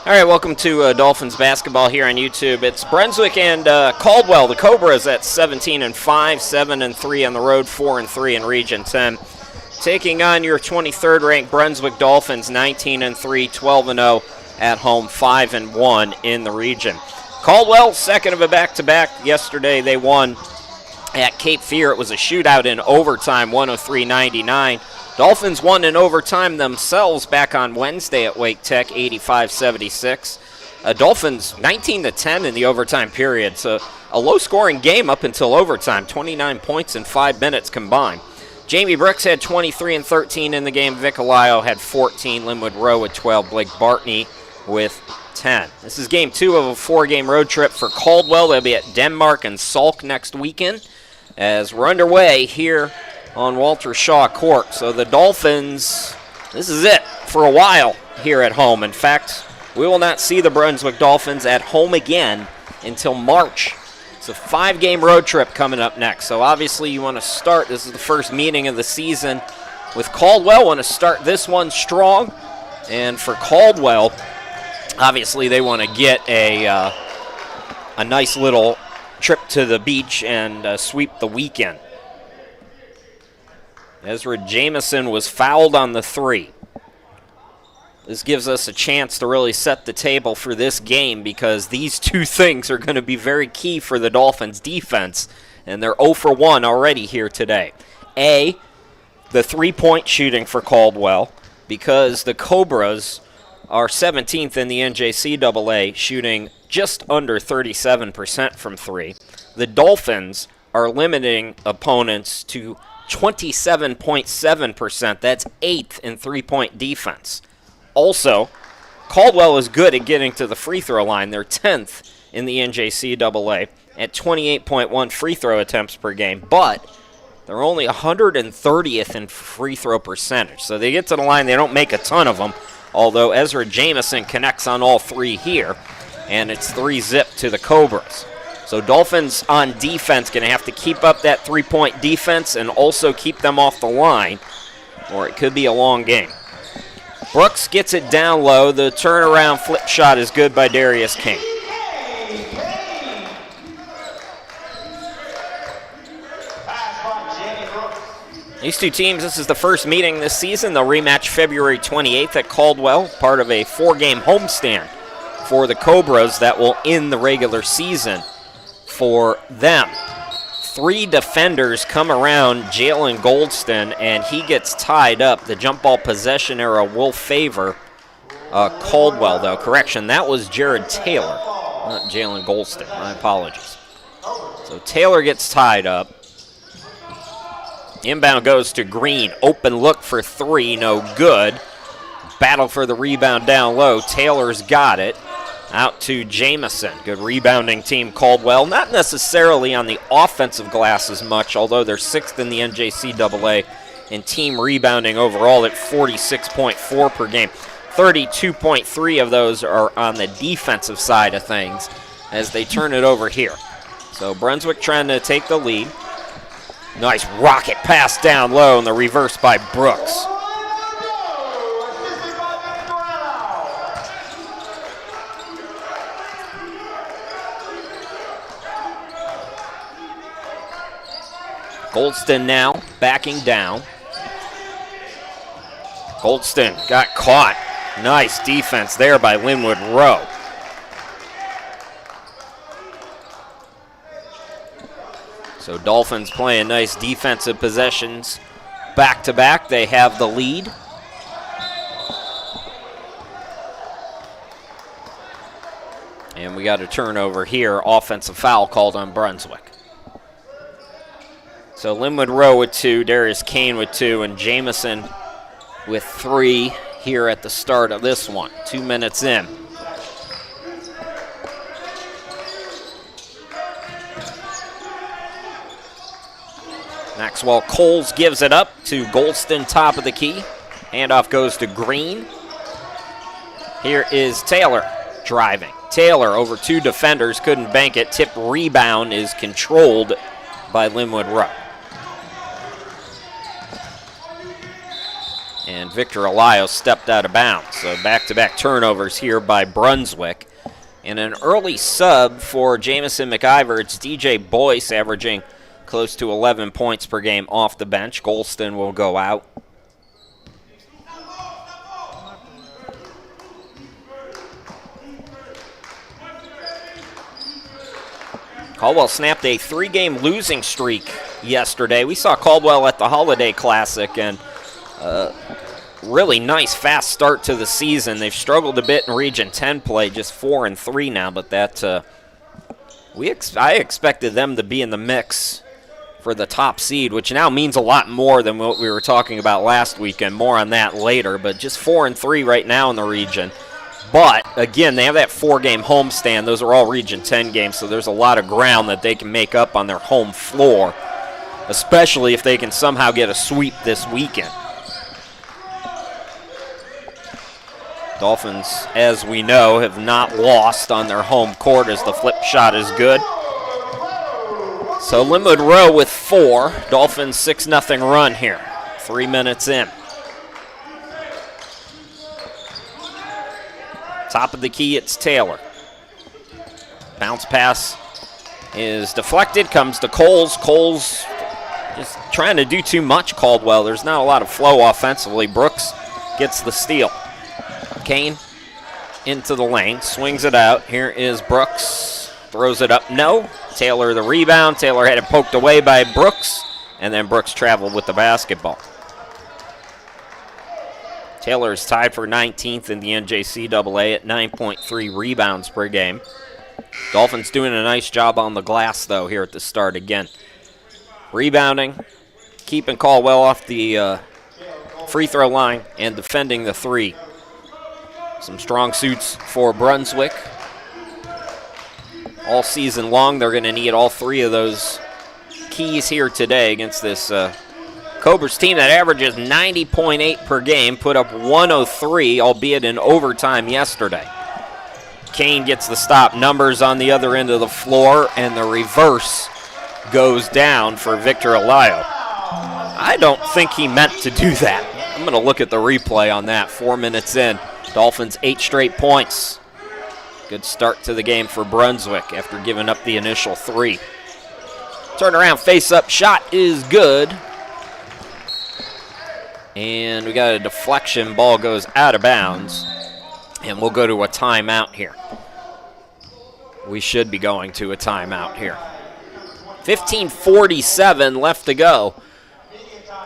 All right, welcome to Dolphins basketball here on YouTube. It's Brunswick and Caldwell, the Cobras at 17-5, 7-3 on the road, 4-3 in Region 10. Taking on your 23rd ranked Brunswick Dolphins, 19-3, 12-0 at home, 5-1 in the region. Caldwell, second of a back-to-back. Yesterday they won at Cape Fear. It was a shootout in overtime, 103-99. Dolphins won in overtime themselves back on Wednesday at Wake Tech, 85-76. Dolphins 19-10 in the overtime period. So a low-scoring game up until overtime, 29 points in 5 minutes combined. Jamie Brooks had 23 and 13 in the game. Vic Alayo had 14. Linwood Rowe with 12. Blake Bartney with 10. This is game 2 of a 4-game road trip for Caldwell. They'll be at Denmark and Salk next weekend as we're underway here on Walter Shaw Court. So the Dolphins, this is it for a while here at home. In fact, we will not see the Brunswick Dolphins at home again until March. It's a 5-game road trip coming up next. So obviously you want to start, this is the first meeting of the season with Caldwell. Want to start this one strong. And for Caldwell, obviously they want to get a nice little trip to the beach and sweep the weekend. Ezra Jamison was fouled on the 3. This gives us a chance to really set the table for this game because these two things are going to be very key for the Dolphins' defense, and they're 0 for 1 already here today. A, the three-point shooting for Caldwell, because the Cobras are 17th in the NJCAA, shooting just under 37% from 3. The Dolphins are limiting opponents to 27.7%. That's 8th in three-point defense. Also, Caldwell is good at getting to the free throw line. They're 10th in the NJCAA at 28.1 free throw attempts per game, but they're only 130th in free throw percentage. So they get to the line, they don't make a ton of them, although Ezra Jamison connects on all 3 here, and it's 3-zip to the Cobras. So Dolphins on defense going to have to keep up that three-point defense and also keep them off the line, or it could be a long game. Brooks gets it down low. The turnaround flip shot is good by Darius King. These two teams, this is the first meeting this season. They'll rematch February 28th at Caldwell, part of a 4-game homestand for the Cobras that will end the regular season for them. 3 defenders come around Jalen Goldston, and he gets tied up. The jump ball possession era will favor Caldwell, though. Correction, that was Jared Taylor, not Jalen Goldston. My apologies. So Taylor gets tied up. Inbound goes to Green. Open look for 3, no good. Battle for the rebound down low. Taylor's got it. Out to Jamison. Good rebounding team, Caldwell. Not necessarily on the offensive glass as much, although they're 6th in the NJCAA in team rebounding overall at 46.4 per game. 32.3 of those are on the defensive side of things as they turn it over here. So Brunswick trying to take the lead. Nice rocket pass down low, and the reverse by Brooks. Goldston now backing down. Goldston got caught. Nice defense there by Linwood Rowe. So Dolphins playing nice defensive possessions. Back to back, they have the lead. And we got a turnover here. Offensive foul called on Brunswick. So Linwood Rowe with 2, Darius Kane with 2, and Jamison with 3 here at the start of this one. 2 minutes in. Maxwell Coles gives it up to Goldston, top of the key. Handoff goes to Green. Here is Taylor driving. Taylor over 2 defenders, couldn't bank it. Tip rebound is controlled by Linwood Rowe. And Victor Alayo stepped out of bounds. So back-to-back turnovers here by Brunswick. And an early sub for Jamison McIver. It's DJ Boyce averaging close to 11 points per game off the bench. Golston will go out. Caldwell snapped a 3-game losing streak yesterday. We saw Caldwell at the Holiday Classic, and really nice, fast start to the season. They've struggled a bit in Region 10 play, just 4-3 now, but that I expected them to be in the mix for the top seed, which now means a lot more than what we were talking about last weekend. More on that later, but just 4-3 right now in the region. But, again, they have that 4-game homestand. Those are all Region 10 games, so there's a lot of ground that they can make up on their home floor, especially if they can somehow get a sweep this weekend. Dolphins, as we know, have not lost on their home court as the flip shot is good. So Linwood Rowe with 4. Dolphins 6-0 run here, 3 minutes in. Top of the key, it's Taylor. Bounce pass is deflected, comes to Coles. Coles just trying to do too much, Caldwell. There's not a lot of flow offensively. Brooks gets the steal. Kane into the lane, swings it out. Here is Brooks, throws it up, no. Taylor the rebound. Taylor had it poked away by Brooks, and then Brooks traveled with the basketball. Taylor is tied for 19th in the NJCAA at 9.3 rebounds per game. Dolphins doing a nice job on the glass, though, here at the start again. Rebounding, keeping Caldwell off the free throw line, and defending the 3. Some strong suits for Brunswick. All season long, they're going to need all 3 of those keys here today against this Cobras team that averages 90.8 per game, put up 103, albeit in overtime yesterday. Kane gets the stop. Numbers on the other end of the floor, and the reverse goes down for Victor Alayo. I don't think he meant to do that. I'm going to look at the replay on that. 4 minutes in. Dolphins 8 straight points. Good start to the game for Brunswick after giving up the initial 3. Turn around, face-up shot is good. And we got a deflection. Ball goes out of bounds. And we'll go to a timeout here. We should be going to a timeout here. 15:47 left to go.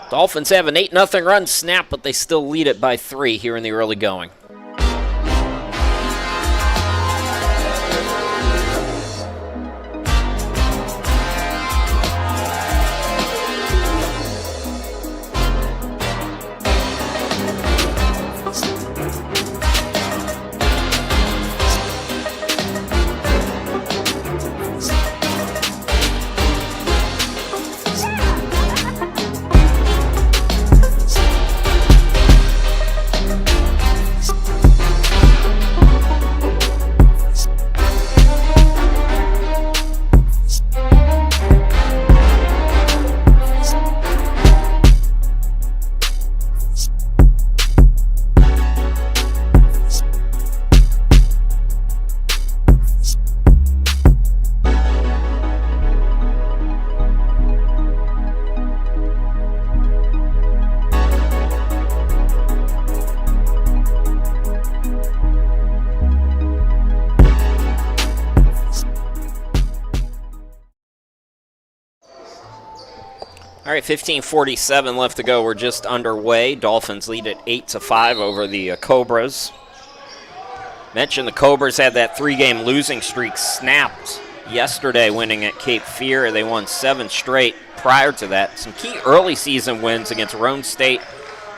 Dolphins have an 8-0 run snap, but they still lead it by 3 here in the early going. All right, 15:47 left to go. We're just underway. Dolphins lead at 8-5 over the Cobras. Mentioned the Cobras had that 3-game losing streak snapped yesterday, winning at Cape Fear. They won 7 straight prior to that. Some key early season wins against Roan State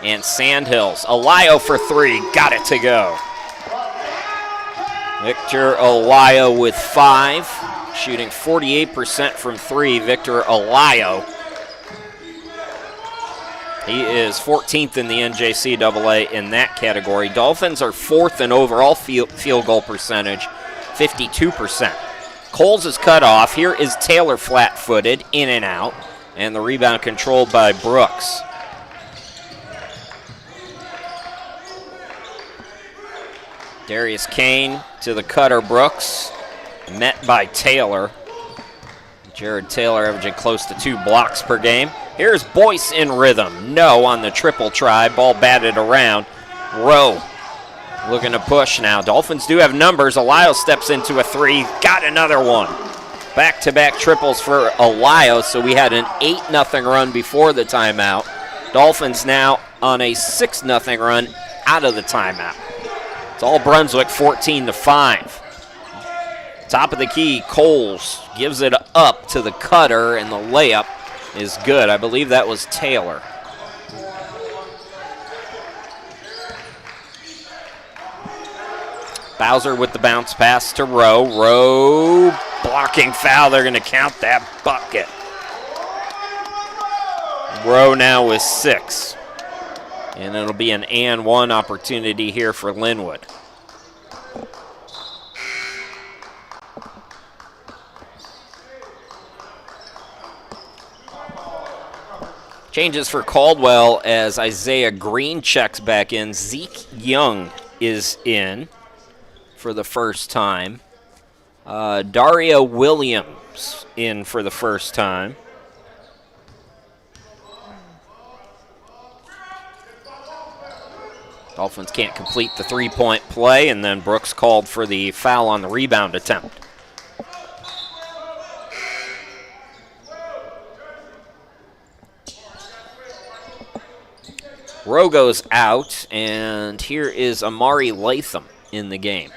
and Sandhills. Alayo for 3, got it to go. Victor Alayo with 5, shooting 48% from 3. Victor Alayo. He is 14th in the NJCAA in that category. Dolphins are 4th in overall field goal percentage, 52%. Coles is cut off. Here is Taylor flat-footed, in and out, and the rebound controlled by Brooks. Darius Kane to the cutter Brooks, met by Taylor. Jared Taylor averaging close to 2 blocks per game. Here's Boyce in rhythm. No on the triple try. Ball batted around. Rowe looking to push now. Dolphins do have numbers. Elias steps into a 3. Got another one. Back-to-back triples for Elias. So we had an 8-0 run before the timeout. Dolphins now on a 6-0 run out of the timeout. It's all Brunswick, 14-5. Top of the key, Coles gives it up to the cutter, and the layup is good. I believe that was Taylor. Bowser with the bounce pass to Rowe. Rowe blocking foul. They're going to count that bucket. Rowe now with 6. And it'll be an and 1 opportunity here for Linwood. Changes for Caldwell as Isaiah Green checks back in. Zeke Young is in for the first time. Dario Williams in for the first time. Dolphins can't complete the 3-point play, and then Brooks called for the foul on the rebound attempt. Rowe goes out, and here is Amari Latham in the game.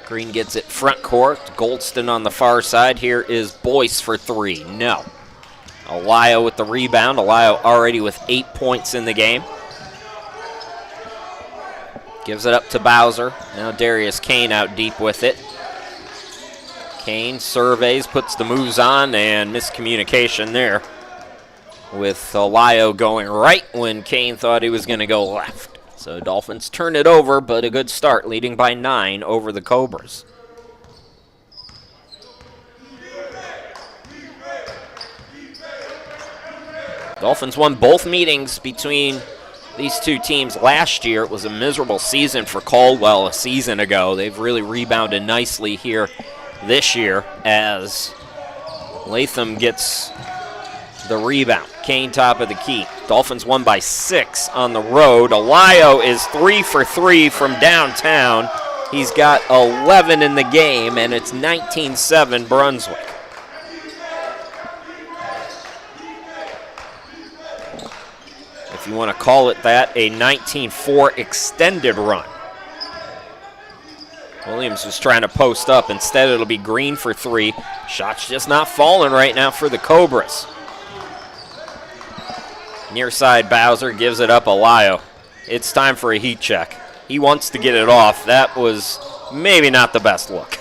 Green gets it front court. Goldston on the far side. Here is Boyce for 3. No. Elia with the rebound. Elia already with 8 points in the game. Gives it up to Bowser. Now Darius Kane out deep with it. Kane surveys, puts the moves on, and miscommunication there with Elia going right when Kane thought he was going to go left. So Dolphins turn it over, but a good start, leading by 9 over the Cobras. Dolphins won both meetings between these two teams last year. It was a miserable season for Caldwell a season ago. They've really rebounded nicely here this year as Latham gets the rebound. Kane top of the key. Dolphins won by 6 on the road. Elia is 3 for 3 from downtown. He's got 11 in the game, and it's 19-7 Brunswick. If you want to call it that, a 19-4 extended run. Williams was trying to post up. Instead, it'll be Green for 3. Shot's just not falling right now for the Cobras. Near side, Bowser gives it up Elia. It's time for a heat check. He wants to get it off. That was maybe not the best look.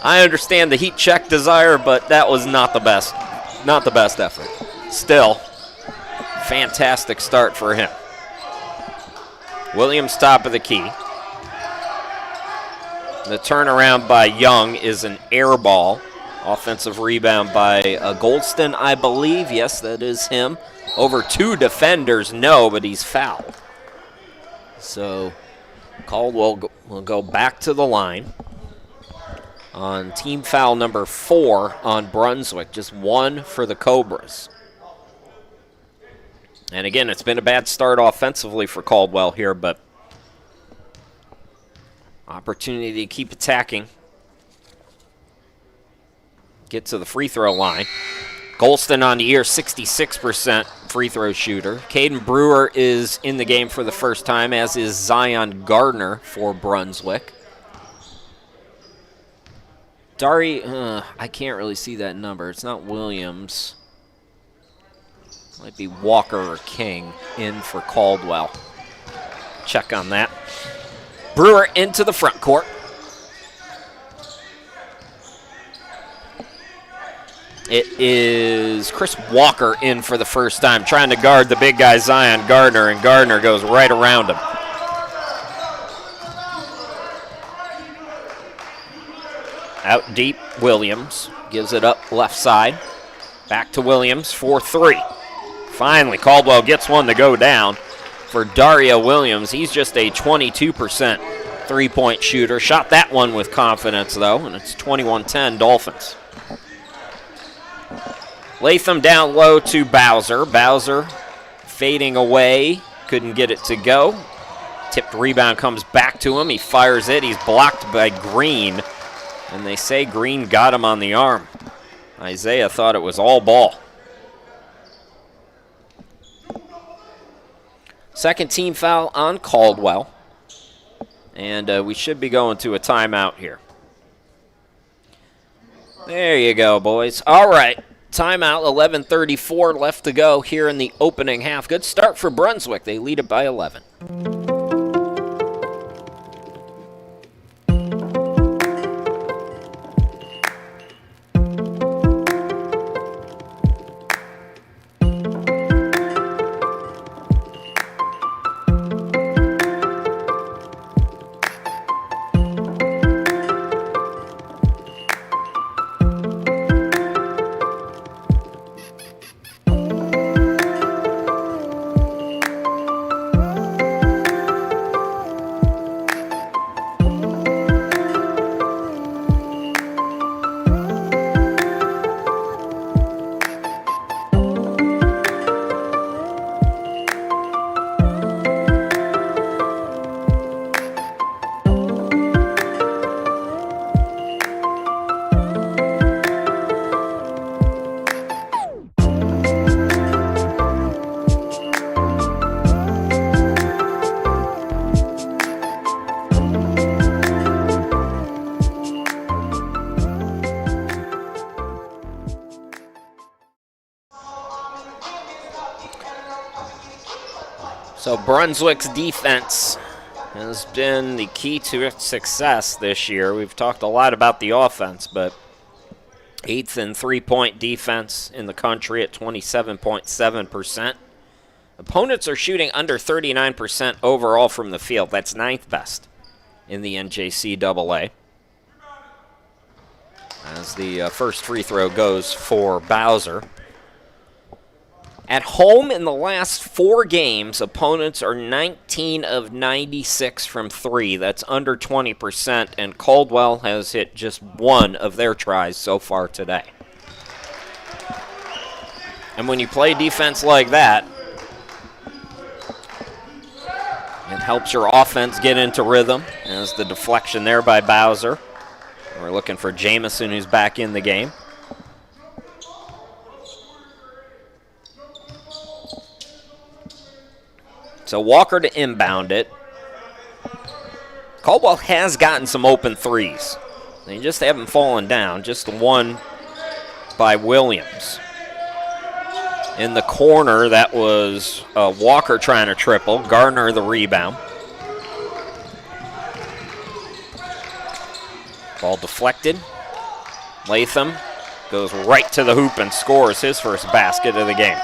I understand the heat check desire, but that was not the best effort. Still, fantastic start for him. Williams top of the key. The turnaround by Young is an air ball. Offensive rebound by Goldston, I believe. Yes, that is him. Over 2 defenders, no, but he's fouled. So Caldwell will go back to the line on team foul number 4 on Brunswick. Just 1 for the Cobras. And again, it's been a bad start offensively for Caldwell here, but opportunity to keep attacking. Get to the free throw line. Goldston on the year, 66% free throw shooter. Caden Brewer is in the game for the first time, as is Zion Gardner for Brunswick. I can't really see that number. It's not Williams. Might be Walker or King in for Caldwell. Check on that. Brewer into the front court. It is Chris Walker in for the first time, trying to guard the big guy Zion Gardner, and Gardner goes right around him. Out deep, Williams gives it up left side. Back to Williams for 3. Finally, Caldwell gets one to go down for Dario Williams. He's just a 22% three-point shooter. Shot that one with confidence, though, and it's 21-10 Dolphins. Latham down low to Bowser. Bowser fading away. Couldn't get it to go. Tipped rebound comes back to him. He fires it. He's blocked by Green. And they say Green got him on the arm. Isaiah thought it was all ball. Second team foul on Caldwell. And we should be going to a timeout here. There you go, boys. All right. Timeout, 11:34 left to go here in the opening half. Good start for Brunswick. They lead it by 11. So Brunswick's defense has been the key to its success this year. We've talked a lot about the offense, but 8th in three-point defense in the country at 27.7%. Opponents are shooting under 39% overall from the field. That's 9th best in the NJCAA. As the first free throw goes for Bowser. At home in the last 4 games, opponents are 19 of 96 from 3. That's under 20%, and Caldwell has hit just 1 of their tries so far today. And when you play defense like that, it helps your offense get into rhythm. As the deflection there by Bowser. We're looking for Jamison, who's back in the game. So Walker to inbound it. Caldwell has gotten some open threes. They just haven't fallen down. Just one by Williams. In the corner, that was Walker trying to triple. Gardner the rebound. Ball deflected. Latham goes right to the hoop and scores his first basket of the game.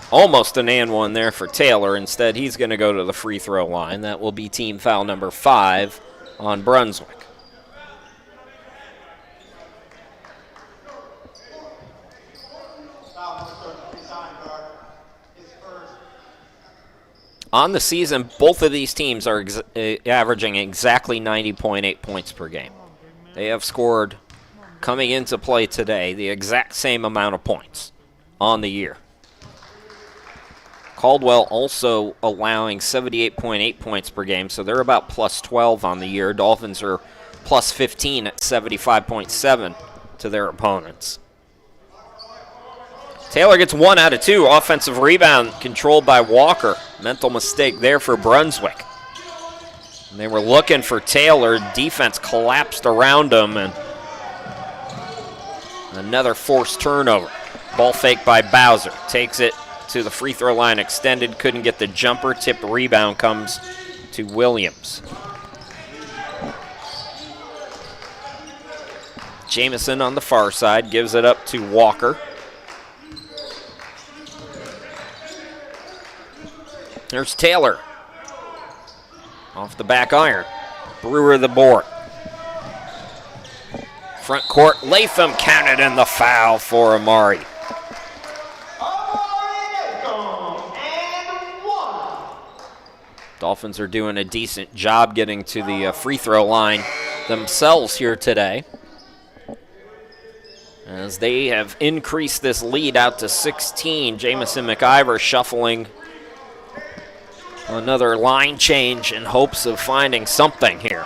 Almost an and one there for Taylor. Instead, he's going to go to the free throw line. That will be team foul number 5 on Brunswick. On the season, both of these teams are averaging exactly 90.8 points per game. They have scored, coming into play today, the exact same amount of points on the year. Caldwell also allowing 78.8 points per game, so they're about plus 12 on the year. Dolphins are plus 15 at 75.7 to their opponents. Taylor gets 1 out of 2. Offensive rebound controlled by Walker. Mental mistake there for Brunswick. And they were looking for Taylor. Defense collapsed around him, and another forced turnover. Ball fake by Bowser. Takes it to the free throw line extended. Couldn't get the jumper. Tipped rebound comes to Williams. Jamison on the far side gives it up to Walker. There's Taylor. Off the back iron. Brewer the board. Front court, Latham counted in the foul for Amari. Dolphins are doing a decent job getting to the free throw line themselves here today, as they have increased this lead out to 16. Jamison McIver shuffling another line change in hopes of finding something here.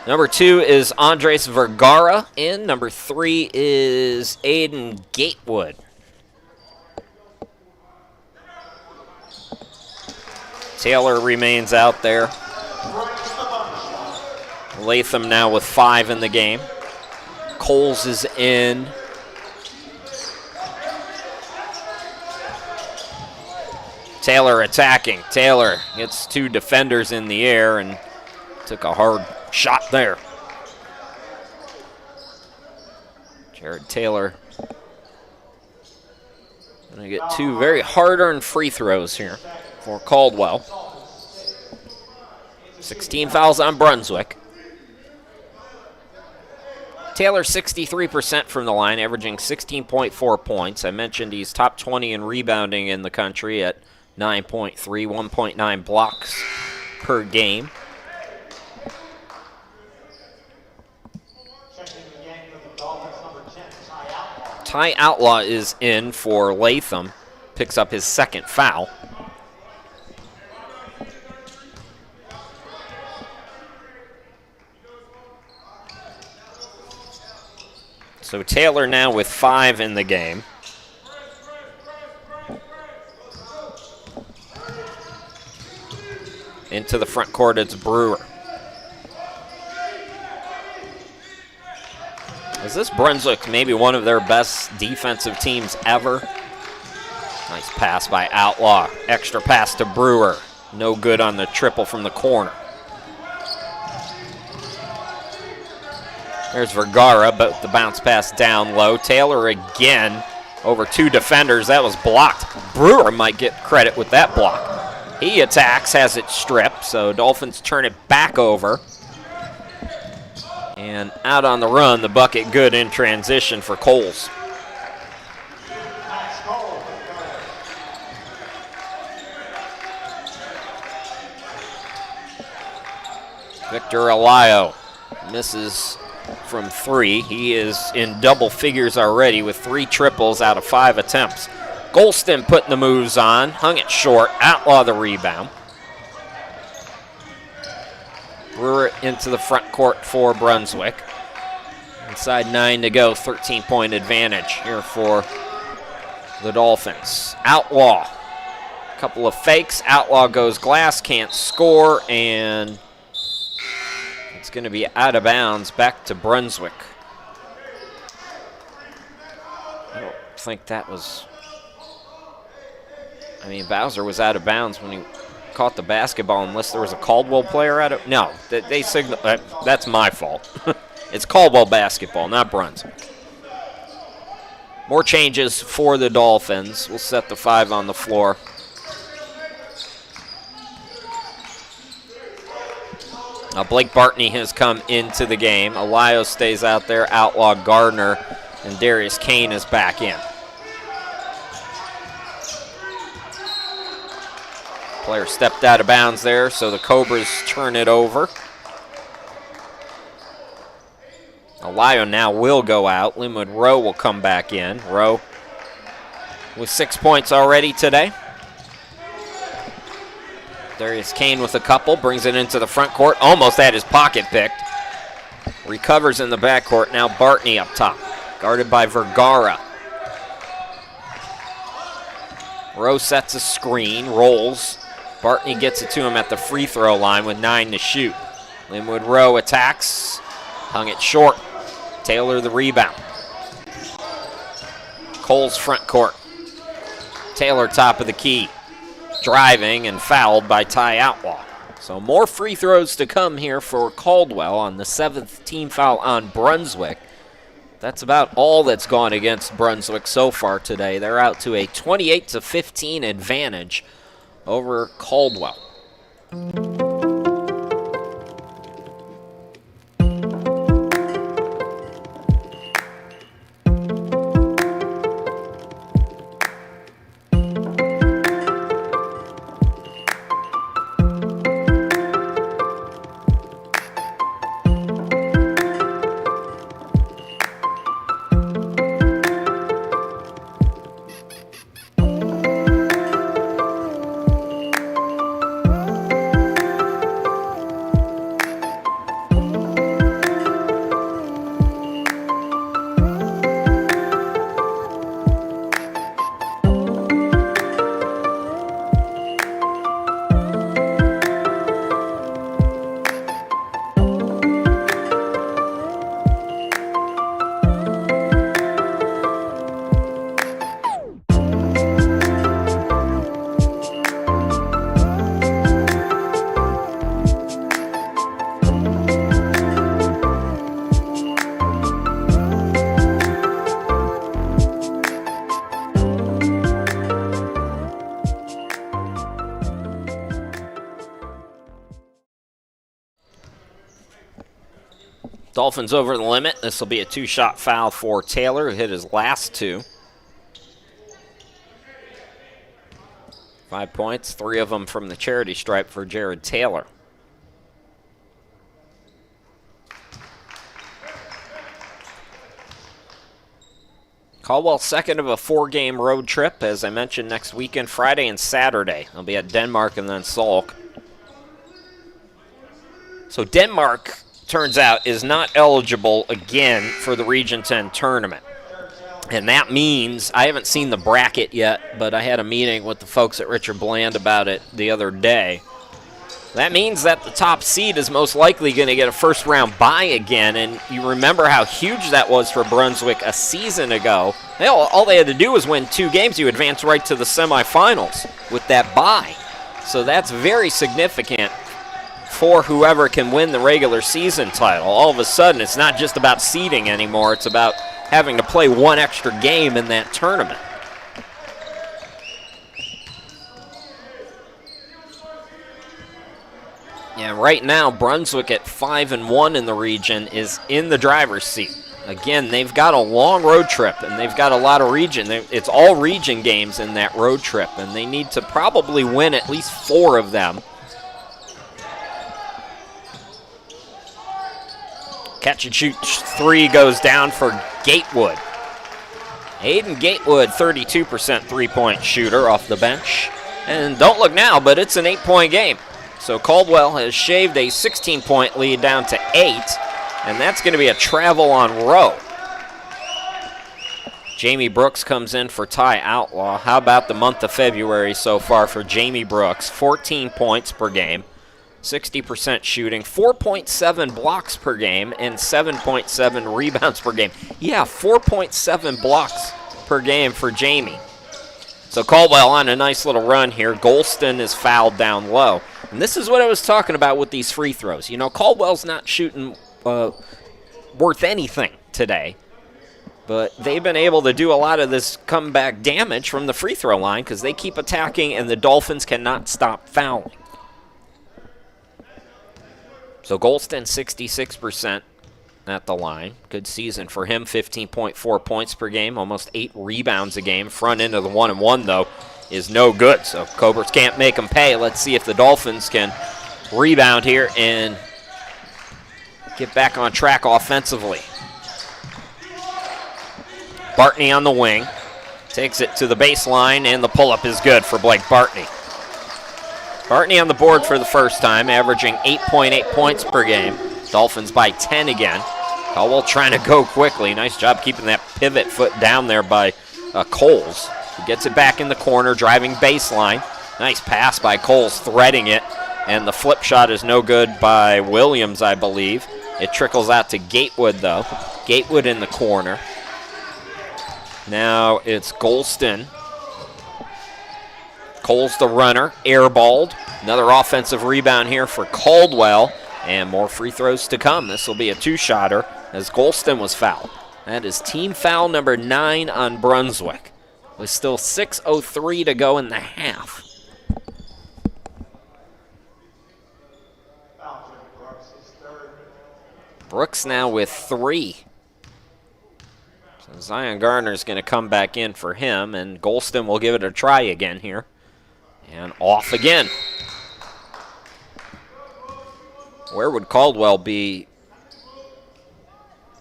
Number 2 is Andres Vergara in. Number 3 is Aiden Gatewood. Taylor remains out there. Latham now with 5 in the game. Coles is in. Taylor attacking. Taylor gets 2 defenders in the air and took a hard shot there. Jared Taylor going to get 2 very hard-earned free throws here for Caldwell. 16 fouls on Brunswick. Taylor 63% from the line, averaging 16.4 points. I mentioned he's top 20 in rebounding in the country at 9.3, 1.9 blocks per game. Ty Outlaw is in for Latham, picks up his 2nd foul. So Taylor now with 5 in the game. Into the front court, it's Brewer. Is this Brunswick maybe one of their best defensive teams ever? Nice pass by Outlaw. Extra pass to Brewer. No good on the triple from the corner. There's Vergara, but the bounce pass down low. Taylor again over 2 defenders. That was blocked. Brewer might get credit with that block. He attacks, has it stripped, so Dolphins turn it back over. And out on the run, the bucket good in transition for Coles. Victor Alayo misses from 3. He is in double figures already with 3 triples out of 5 attempts. Golston putting the moves on, hung it short, Outlaw the rebound. Brewer into the front court for Brunswick. Inside 9 to go, 13-point advantage here for the Dolphins. Outlaw, a couple of fakes. Outlaw goes glass, can't score, and it's going to be out of bounds back to Brunswick. I don't think that was... I mean, Bowser was out of bounds when he caught the basketball, unless there was a Caldwell player out of... No, they signal... that's my fault. It's Caldwell basketball, not Brunswick. More changes for the Dolphins. We'll set the 5 on the floor. Now Blake Bartney has come into the game. Alayo stays out there. Outlaw, Gardner, and Darius Kane is back in. Player stepped out of bounds there, so the Cobras turn it over. Alayo now will go out. Linwood Rowe will come back in. Rowe with 6 points already today. Darius Kane with a couple, brings it into the front court. Almost had his pocket picked. Recovers in the backcourt. Now Bartney up top, guarded by Vergara. Rowe sets a screen, rolls. Bartney gets it to him at the free throw line with 9 to shoot. Linwood Rowe attacks, hung it short. Taylor the rebound. Coles front court. Taylor top of the key. Driving and fouled by Ty Outlaw. So more free throws to come here for Caldwell on the 7th team foul on Brunswick. That's about all that's gone against Brunswick so far today. They're out to a 28-15 advantage over Caldwell. Dolphins over the limit. This will be a 2-shot foul for Taylor, who hit his last 2. 5 points, 3 of them from the charity stripe for Jared Taylor. Caldwell second of a 4-game road trip, as I mentioned, next weekend, Friday and Saturday. They'll be at Denmark and then Salk. So Denmark, turns out, is not eligible again for the Region 10 tournament. And that means, I haven't seen the bracket yet, but I had a meeting with the folks at Richard Bland about it the other day. That means that the top seed is most likely going to get a first-round bye again, and you remember how huge that was for Brunswick a season ago. All they had to do was win 2 games. You advance right to the semifinals with that bye. So that's very significant for whoever can win the regular season title. All of a sudden, it's not just about seeding anymore. It's about having to play 1 extra game in that tournament. Yeah, right now, Brunswick at 5-1 in the region is in the driver's seat. Again, they've got a long road trip, and they've got a lot of region. It's all region games in that road trip, and they need to probably win at least 4 of them. Catch and shoot 3 goes down for Gatewood. Aiden Gatewood, 32% three-point shooter off the bench. And don't look now, but it's an 8-point game. So Caldwell has shaved a 16-point lead down to 8, and that's going to be a travel on row. Jamie Brooks comes in for Ty Outlaw. How about the month of February so far for Jamie Brooks? 14 points per game, 60% shooting, 4.7 blocks per game, and 7.7 rebounds per game. Yeah, 4.7 blocks per game for Jamie. So Caldwell on a nice little run here. Golston is fouled down low. And this is what I was talking about with these free throws. You know, Caldwell's not shooting worth anything today. But they've been able to do a lot of this comeback damage from the free throw line because they keep attacking and the Dolphins cannot stop fouling. So Golston, 66% at the line. Good season for him, 15.4 points per game, almost 8 rebounds a game. Front end of the 1-and-1, though, is no good. So Cobras can't make them pay. Let's see if the Dolphins can rebound here and get back on track offensively. Bartney on the wing. Takes it to the baseline, and the pull-up is good for Blake Bartney. Bartney on the board for the first time, averaging 8.8 points per game. Dolphins by 10 again. Caldwell trying to go quickly. Nice job keeping that pivot foot down there by Coles. He gets it back in the corner, driving baseline. Nice pass by Coles, threading it. And the flip shot is no good by Williams, I believe. It trickles out to Gatewood, though. Gatewood in the corner. Now it's Golston. Coles the runner, airballed. Another offensive rebound here for Caldwell. And more free throws to come. This will be a 2-shotter as Golston was fouled. That is team foul number 9 on Brunswick. With still 6:03 to go in the half. Brooks now with 3. So Zion Gardner's going to come back in for him, and Golston will give it a try again here. And off again. Where would Caldwell be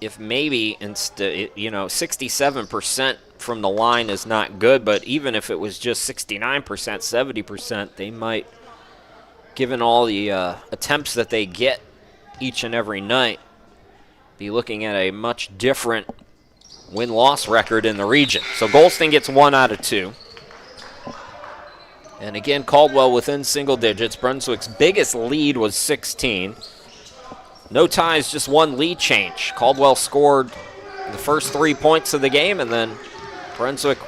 if maybe instead, 67% from the line is not good, but even if it was just 69%, 70%, they might, given all the attempts that they get each and every night, be looking at a much different win-loss record in the region. So Golston gets 1 out of 2. And again, Caldwell within single digits. Brunswick's biggest lead was 16. No ties, just 1 lead change. Caldwell scored the first 3 points of the game, and then Brunswick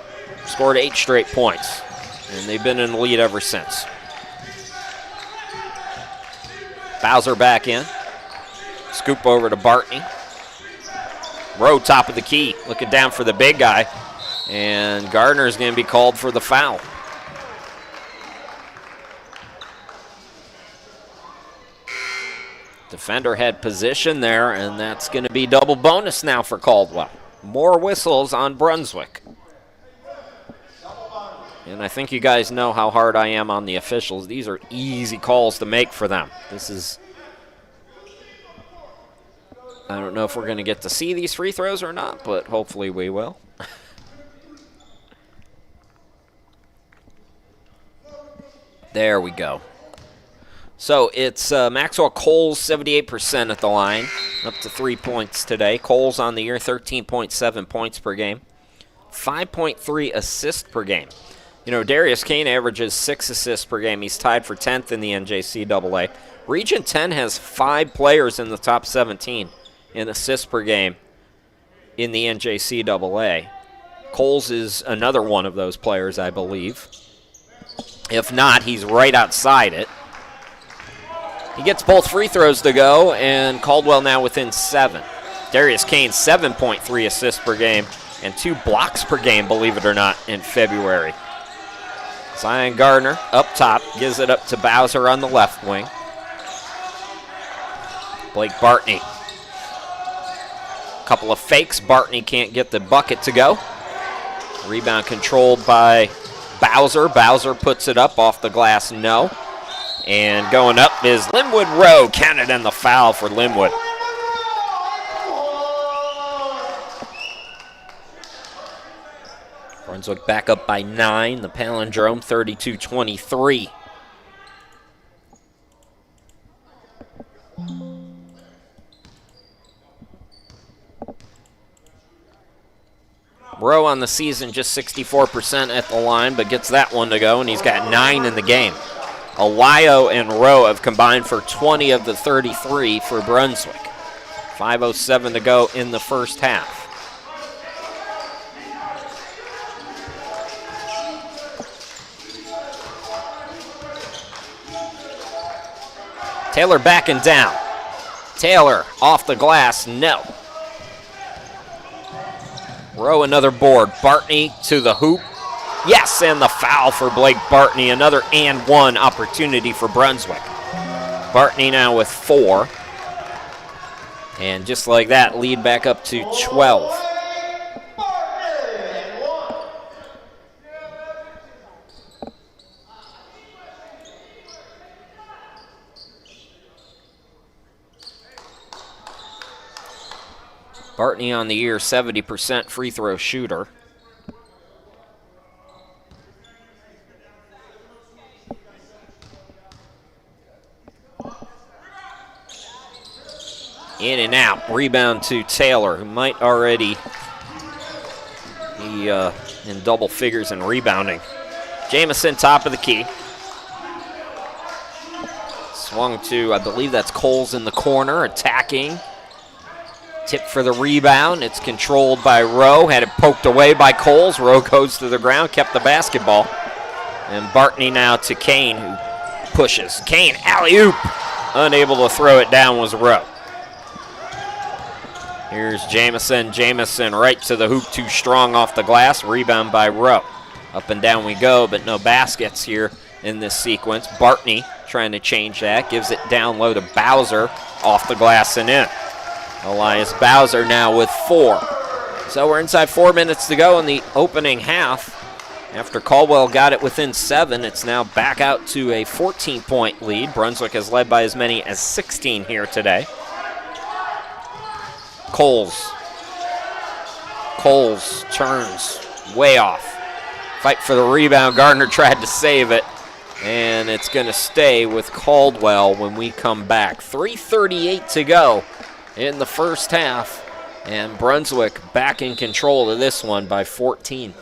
scored 8 straight points. And they've been in the lead ever since. Bowser back in. Scoop over to Bartney. Rowe top of the key, looking down for the big guy. And Gardner's going to be called for the foul. Defender had position there, and that's going to be double bonus now for Caldwell. More whistles on Brunswick. And I think you guys know how hard I am on the officials. These are easy calls to make for them. I don't know if we're going to get to see these free throws or not, but hopefully we will. There we go. So it's Maxwell Coles, 78% at the line, up to 3 points today. Coles on the year, 13.7 points per game, 5.3 assists per game. You know, Darius Kane averages 6 assists per game. He's tied for 10th in the NJCAA. Region 10 has 5 players in the top 17 in assists per game in the NJCAA. Coles is another one of those players, I believe. If not, he's right outside it. He gets both free throws to go, and Caldwell now within 7. Darius Kane, 7.3 assists per game and 2 blocks per game, believe it or not, in February. Zion Gardner up top, gives it up to Bowser on the left wing. Blake Bartney. Couple of fakes. Bartney can't get the bucket to go. Rebound controlled by Bowser. Bowser puts it up off the glass, no. And going up is Linwood Rowe. Counted in the foul for Linwood. Brunswick back up by 9. The palindrome, 32-23. Rowe on the season just 64% at the line, but gets that one to go, and he's got 9 in the game. Alayo and Rowe have combined for 20 of the 33 for Brunswick. 5:07 to go in the first half. Taylor backing down. Taylor off the glass, no. Rowe another board. Bartney to the hoop. Yes, and the foul for Blake Bartney. Another and one opportunity for Brunswick. Bartney now with 4. And just like that, lead back up to 12. Bartney on the year, 70% free throw shooter. In and out. Rebound to Taylor, who might already be in double figures in rebounding. Jamison, top of the key. Swung to, I believe that's Coles in the corner, attacking. Tip for the rebound. It's controlled by Rowe. Had it poked away by Coles. Rowe goes to the ground, kept the basketball. And Bartney now to Kane, who pushes. Kane, alley-oop. Unable to throw it down was Rowe. Here's Jamison. Jamison right to the hoop, too strong off the glass. Rebound by Rowe. Up and down we go, but no baskets here in this sequence. Bartney trying to change that. Gives it down low to Bowser. Off the glass and in. Elias Bowser now with 4. So we're inside 4 minutes to go in the opening half. After Caldwell got it within 7, it's now back out to a 14-point lead. Brunswick has led by as many as 16 here today. Coles. Coles turns way off. Fight for the rebound. Gardner tried to save it. And it's going to stay with Caldwell when we come back. 3:38 to go in the first half. And Brunswick back in control of this one by 14.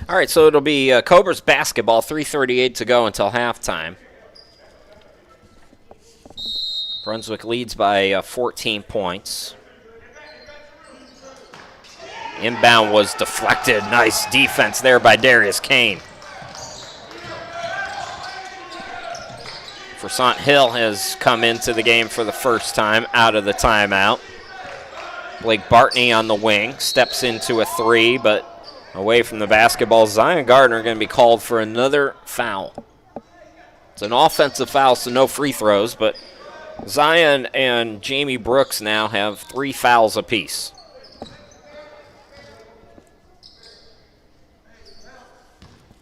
All right, so it'll be Cobras basketball, 3:38 to go until halftime. Brunswick leads by 14 points. Inbound was deflected. Nice defense there by Darius Kane. Versant Hill has come into the game for the first time out of the timeout. Blake Bartney on the wing, steps into a three, but away from the basketball. Zion Gardner going to be called for another foul. It's an offensive foul, so no free throws, but Zion and Jamie Brooks now have 3 fouls apiece.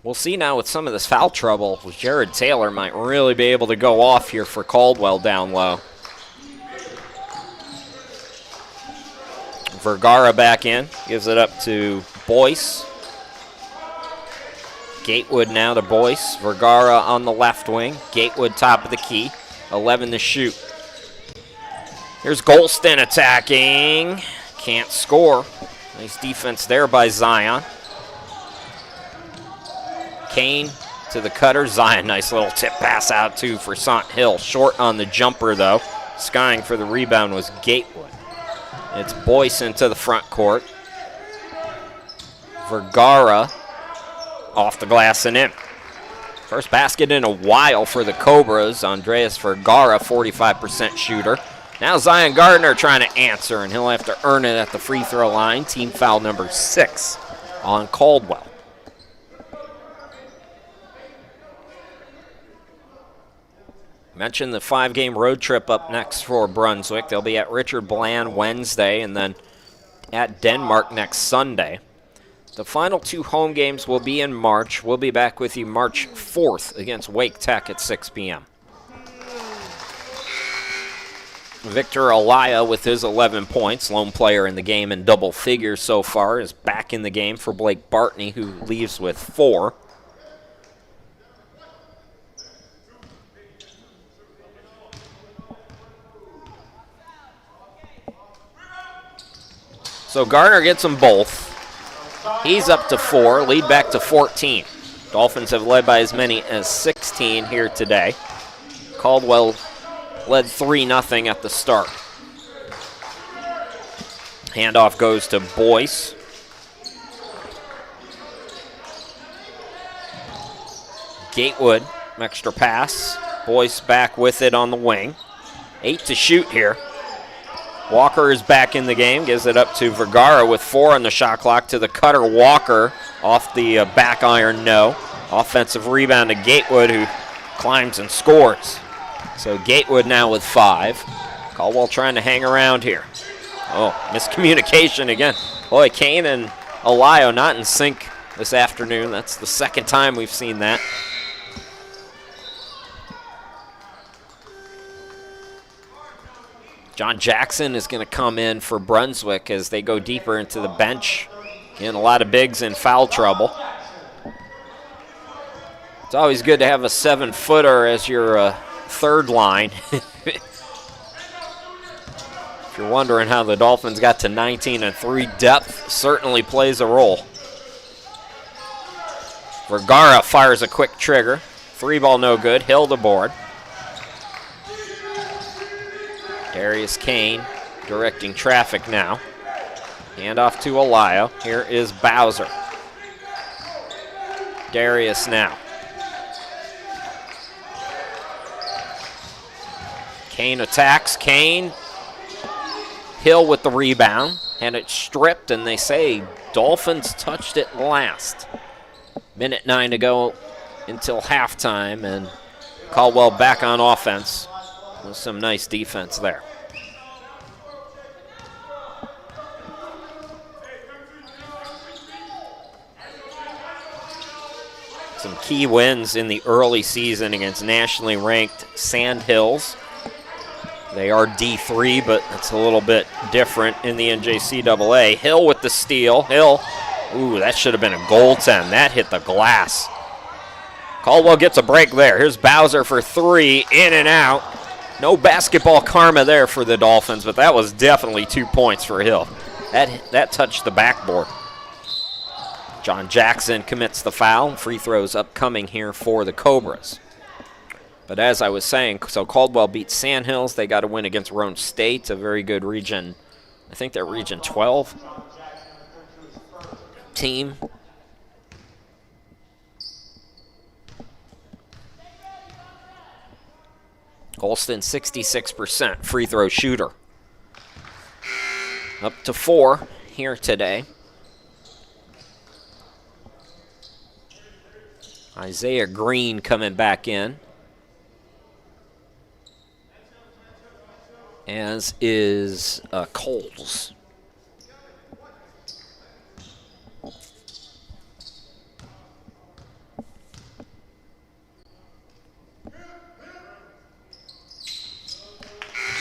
We'll see now with some of this foul trouble. Jared Taylor might really be able to go off here for Caldwell down low. Vergara back in, gives it up to Boyce. Gatewood now to Boyce. Vergara on the left wing. Gatewood top of the key. 11 to shoot. Here's Golston attacking. Can't score. Nice defense there by Zion. Kane to the cutter. Zion, nice little tip pass out to Versant Hill. Short on the jumper, though. Skying for the rebound was Gatewood. It's Boyce into the front court. Vergara off the glass and in. First basket in a while for the Cobras. Andreas Vergara, 45% shooter. Now Zion Gardner trying to answer, and he'll have to earn it at the free throw line. Team foul number 6 on Caldwell. Mentioned the 5-game road trip up next for Brunswick. They'll be at Richard Bland Wednesday and then at Denmark next Sunday. The final 2 home games will be in March. We'll be back with you March 4th against Wake Tech at 6 p.m. Victor Alaya with his 11 points, lone player in the game in double figures so far, is back in the game for Blake Bartney, who leaves with 4. So Garner gets them both. He's up to 4, lead back to 14. Dolphins have led by as many as 16 here today. Caldwell led 3-0 at the start. Handoff goes to Boyce. Gatewood, extra pass. Boyce back with it on the wing. 8 to shoot here. Walker is back in the game, gives it up to Vergara with 4 on the shot clock to the cutter. Walker off the back iron, no. Offensive rebound to Gatewood, who climbs and scores. So Gatewood now with 5. Caldwell trying to hang around here. Oh, miscommunication again. Boy, Kane and Alayo not in sync this afternoon. That's the second time we've seen that. John Jackson is going to come in for Brunswick as they go deeper into the bench. Again, a lot of bigs in foul trouble. It's always good to have a 7-footer as your third line. If you're wondering how the Dolphins got to 19-3, depth certainly plays a role. Vergara fires a quick trigger. 3-ball no good. Hill to board. Darius Kane directing traffic now. Handoff to Alayo. Here is Bowser. Darius now. Kane attacks. Kane. Hill with the rebound. And it's stripped, and they say Dolphins touched it last. Minute 9 to go until halftime, and Caldwell back on offense. With some nice defense there. Some key wins in the early season against nationally ranked Sand Hills. They are D3, but it's a little bit different in the NJCAA. Hill with the steal. Hill, ooh, that should have been a goaltend. That hit the glass. Caldwell gets a break there. Here's Bowser for 3, in and out. No basketball karma there for the Dolphins, but that was definitely 2 points for Hill. That touched the backboard. John Jackson commits the foul. Free throws upcoming here for the Cobras. But as I was saying, so Caldwell beats Sandhills. They got a win against Roan State, a very good region. I think they're Region 12 team. Golston, 66% free throw shooter. Up to 4 here today. Isaiah Green coming back in, as is Coles.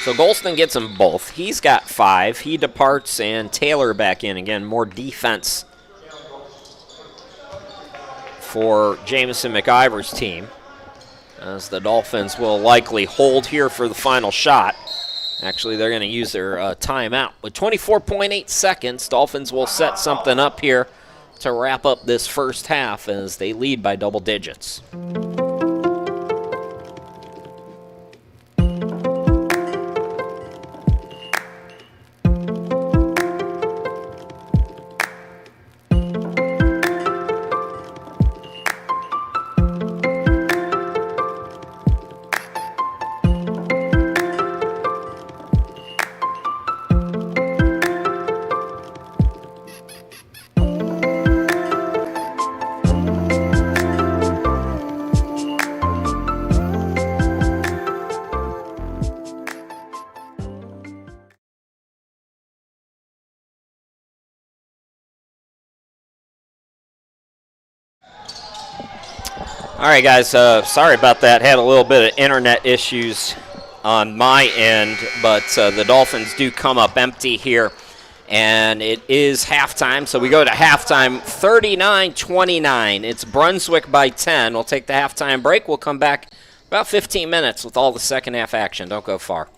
So Golston gets them both. He's got 5. He departs, and Taylor back in again. More defense for Jamison McIver's team, as the Dolphins will likely hold here for the final shot. Actually, they're going to use their timeout. With 24.8 seconds, Dolphins will set something up here to wrap up this first half as they lead by double digits. All right, guys, sorry about that. Had a little bit of internet issues on my end, but the Dolphins do come up empty here, and it is halftime. So we go to halftime, 39-29. It's Brunswick by 10. We'll take the halftime break. We'll come back about 15 minutes with all the second half action. Don't go far.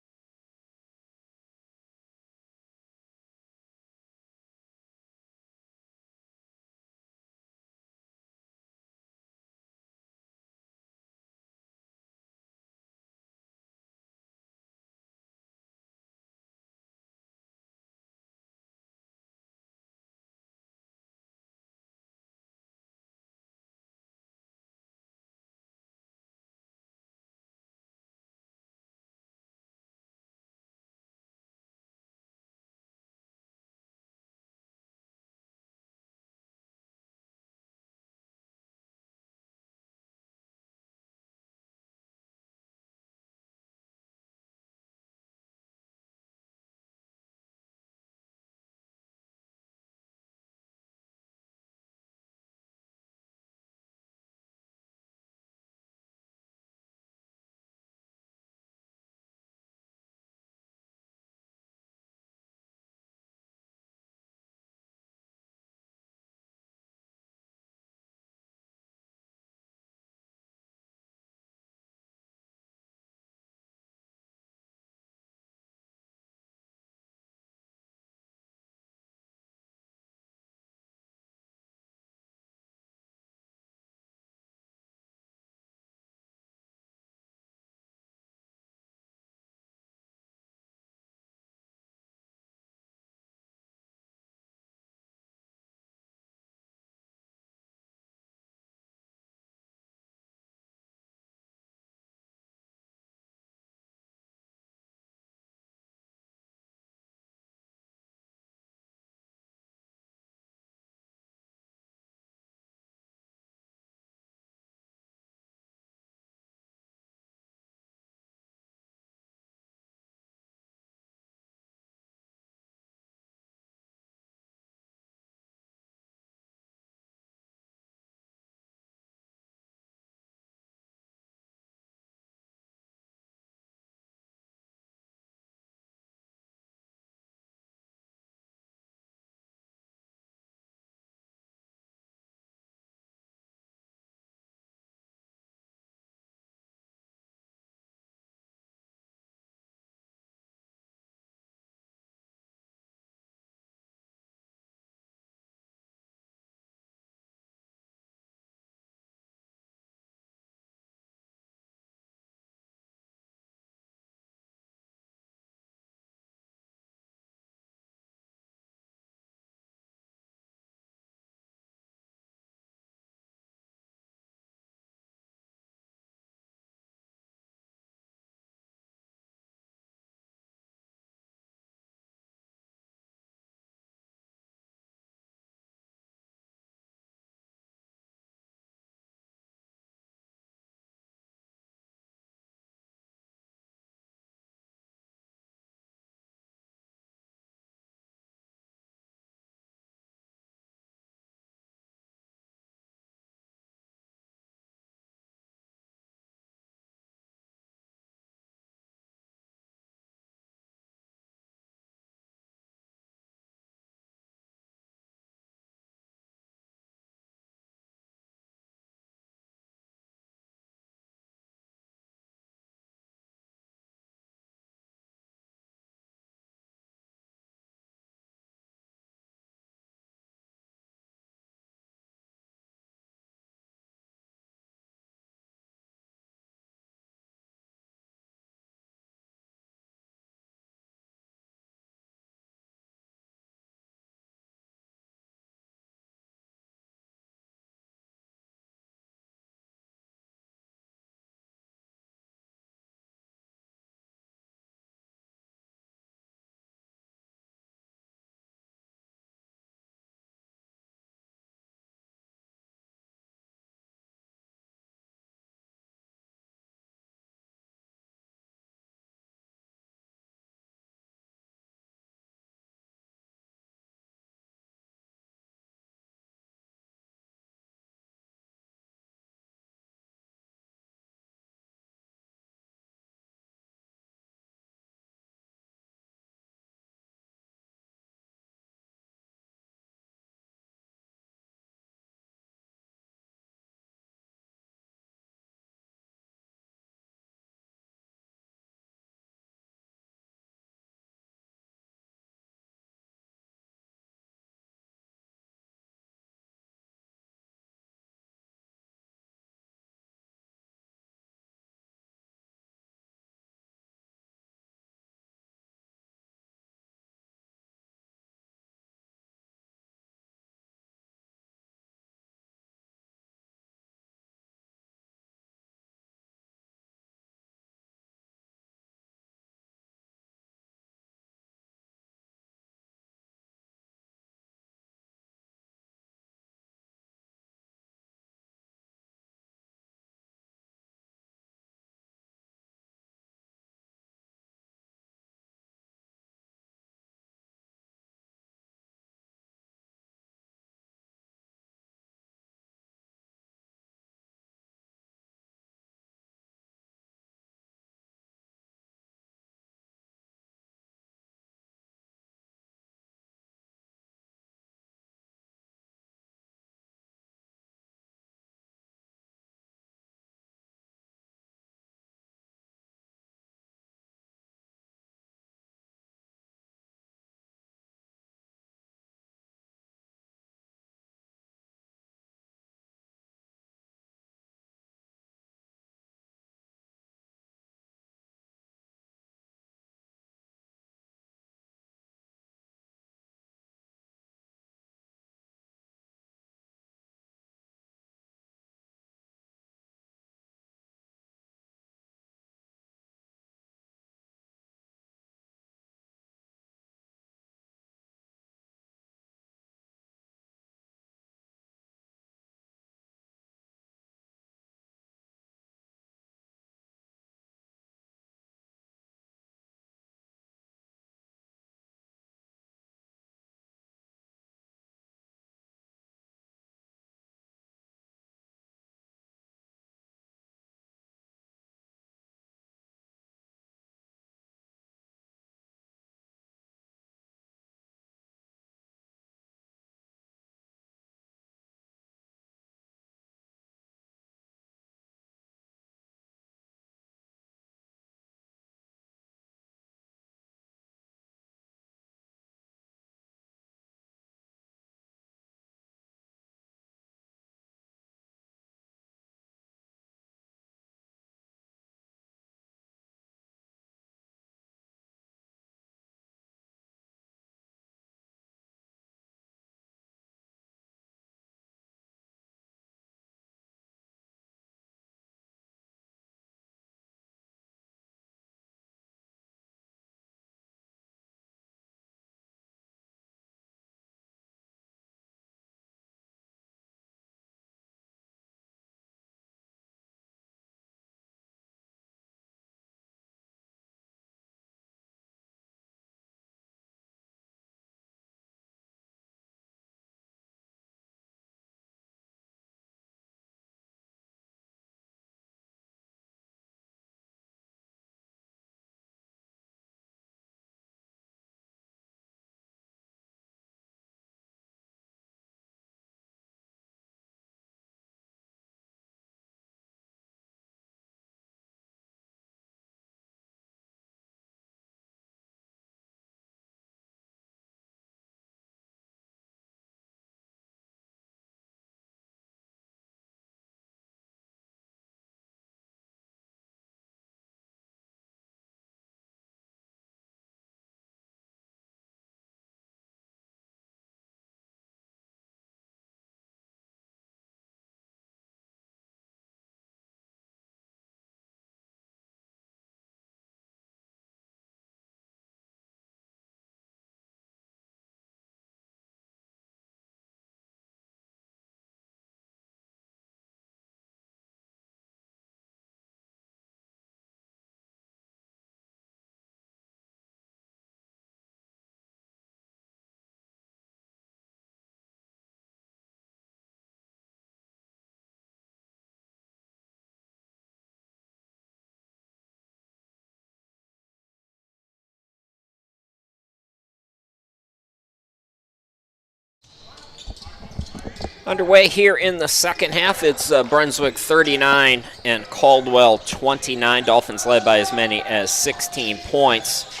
Underway here in the second half. It's Brunswick 39 and Caldwell 29. Dolphins led by as many as 16 points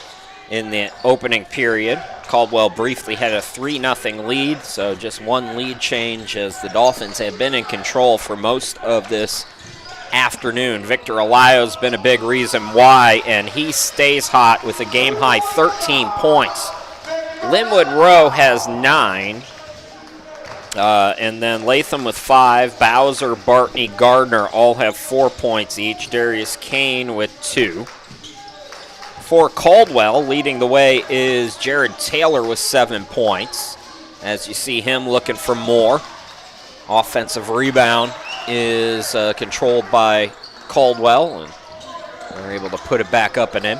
in the opening period. Caldwell briefly had a 3-0 lead, so just one lead change as the Dolphins have been in control for most of this afternoon. Victor Alayo's been a big reason why, and he stays hot with a game-high 13 points. Linwood Rowe has 9. And then Latham with 5, Bowser, Bartney, Gardner all have 4 points each. Darius Kane with 2. For Caldwell, leading the way is Jared Taylor with 7 points. As you see him looking for more. Offensive rebound is controlled by Caldwell, and they're able to put it back up and in.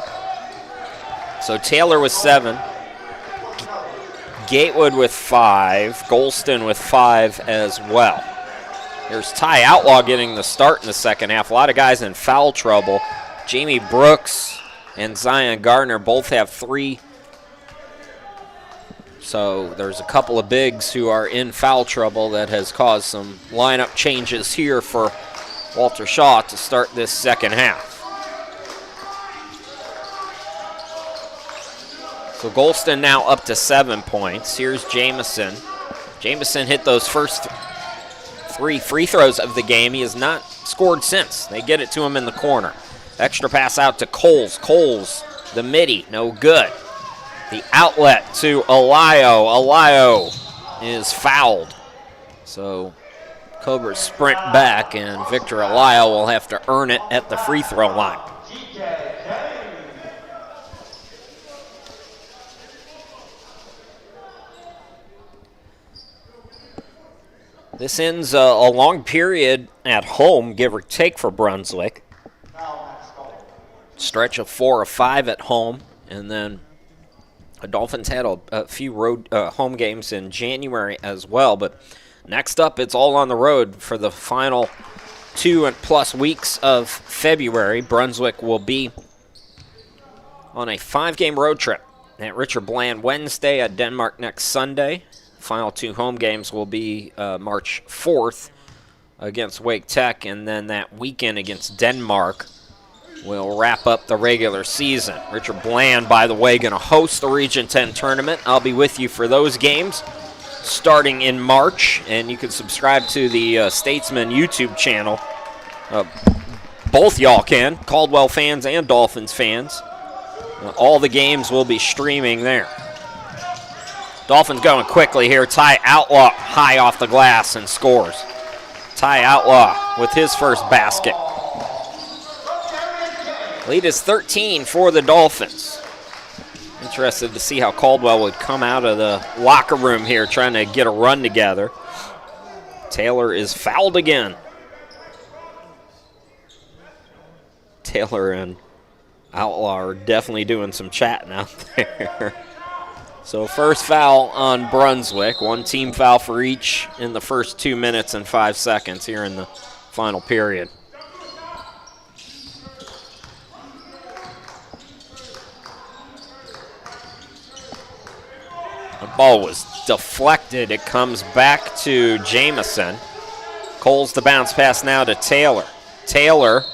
So Taylor with 7. Gatewood with 5, Golston with 5 as well. Here's Ty Outlaw getting the start in the second half. A lot of guys in foul trouble. Jamie Brooks and Zion Gardner both have 3. So there's a couple of bigs who are in foul trouble that has caused some lineup changes here for Walter Shaw to start this second half. So Golston now up to 7 points. Here's Jamison. Jamison hit those first 3 free throws of the game. He has not scored since. They get it to him in the corner. Extra pass out to Coles. Coles, the midi, no good. The outlet to Alayo. Alayo is fouled. So Cobras sprint back, and Victor Alayo will have to earn it at the free throw line. This ends a long period at home, give or take, for Brunswick. Stretch of 4 or 5 at home, and then the Dolphins had a few road home games in January as well. But next up, it's all on the road for the final 2+ weeks of February. Brunswick will be on a 5-game road trip at Richard Bland Wednesday, at Denmark next Sunday. Final 2 home games will be March 4th against Wake Tech, and then that weekend against Denmark will wrap up the regular season. Richard Bland, by the way, going to host the Region 10 tournament. I'll be with you for those games starting in March, and you can subscribe to the Statesman YouTube channel. Both y'all can, Caldwell fans and Dolphins fans. All the games will be streaming there. Dolphins going quickly here. Ty Outlaw high off the glass and scores. Ty Outlaw with his first basket. Lead is 13 for the Dolphins. Interested to see how Caldwell would come out of the locker room here trying to get a run together. Taylor is fouled again. Taylor and Outlaw are definitely doing some chatting out there. So first foul on Brunswick. 1 team foul for each in the first 2 minutes and 5 seconds here in the final period. The ball was deflected. It comes back to Jamison. Coles the bounce pass now to Taylor. Taylor,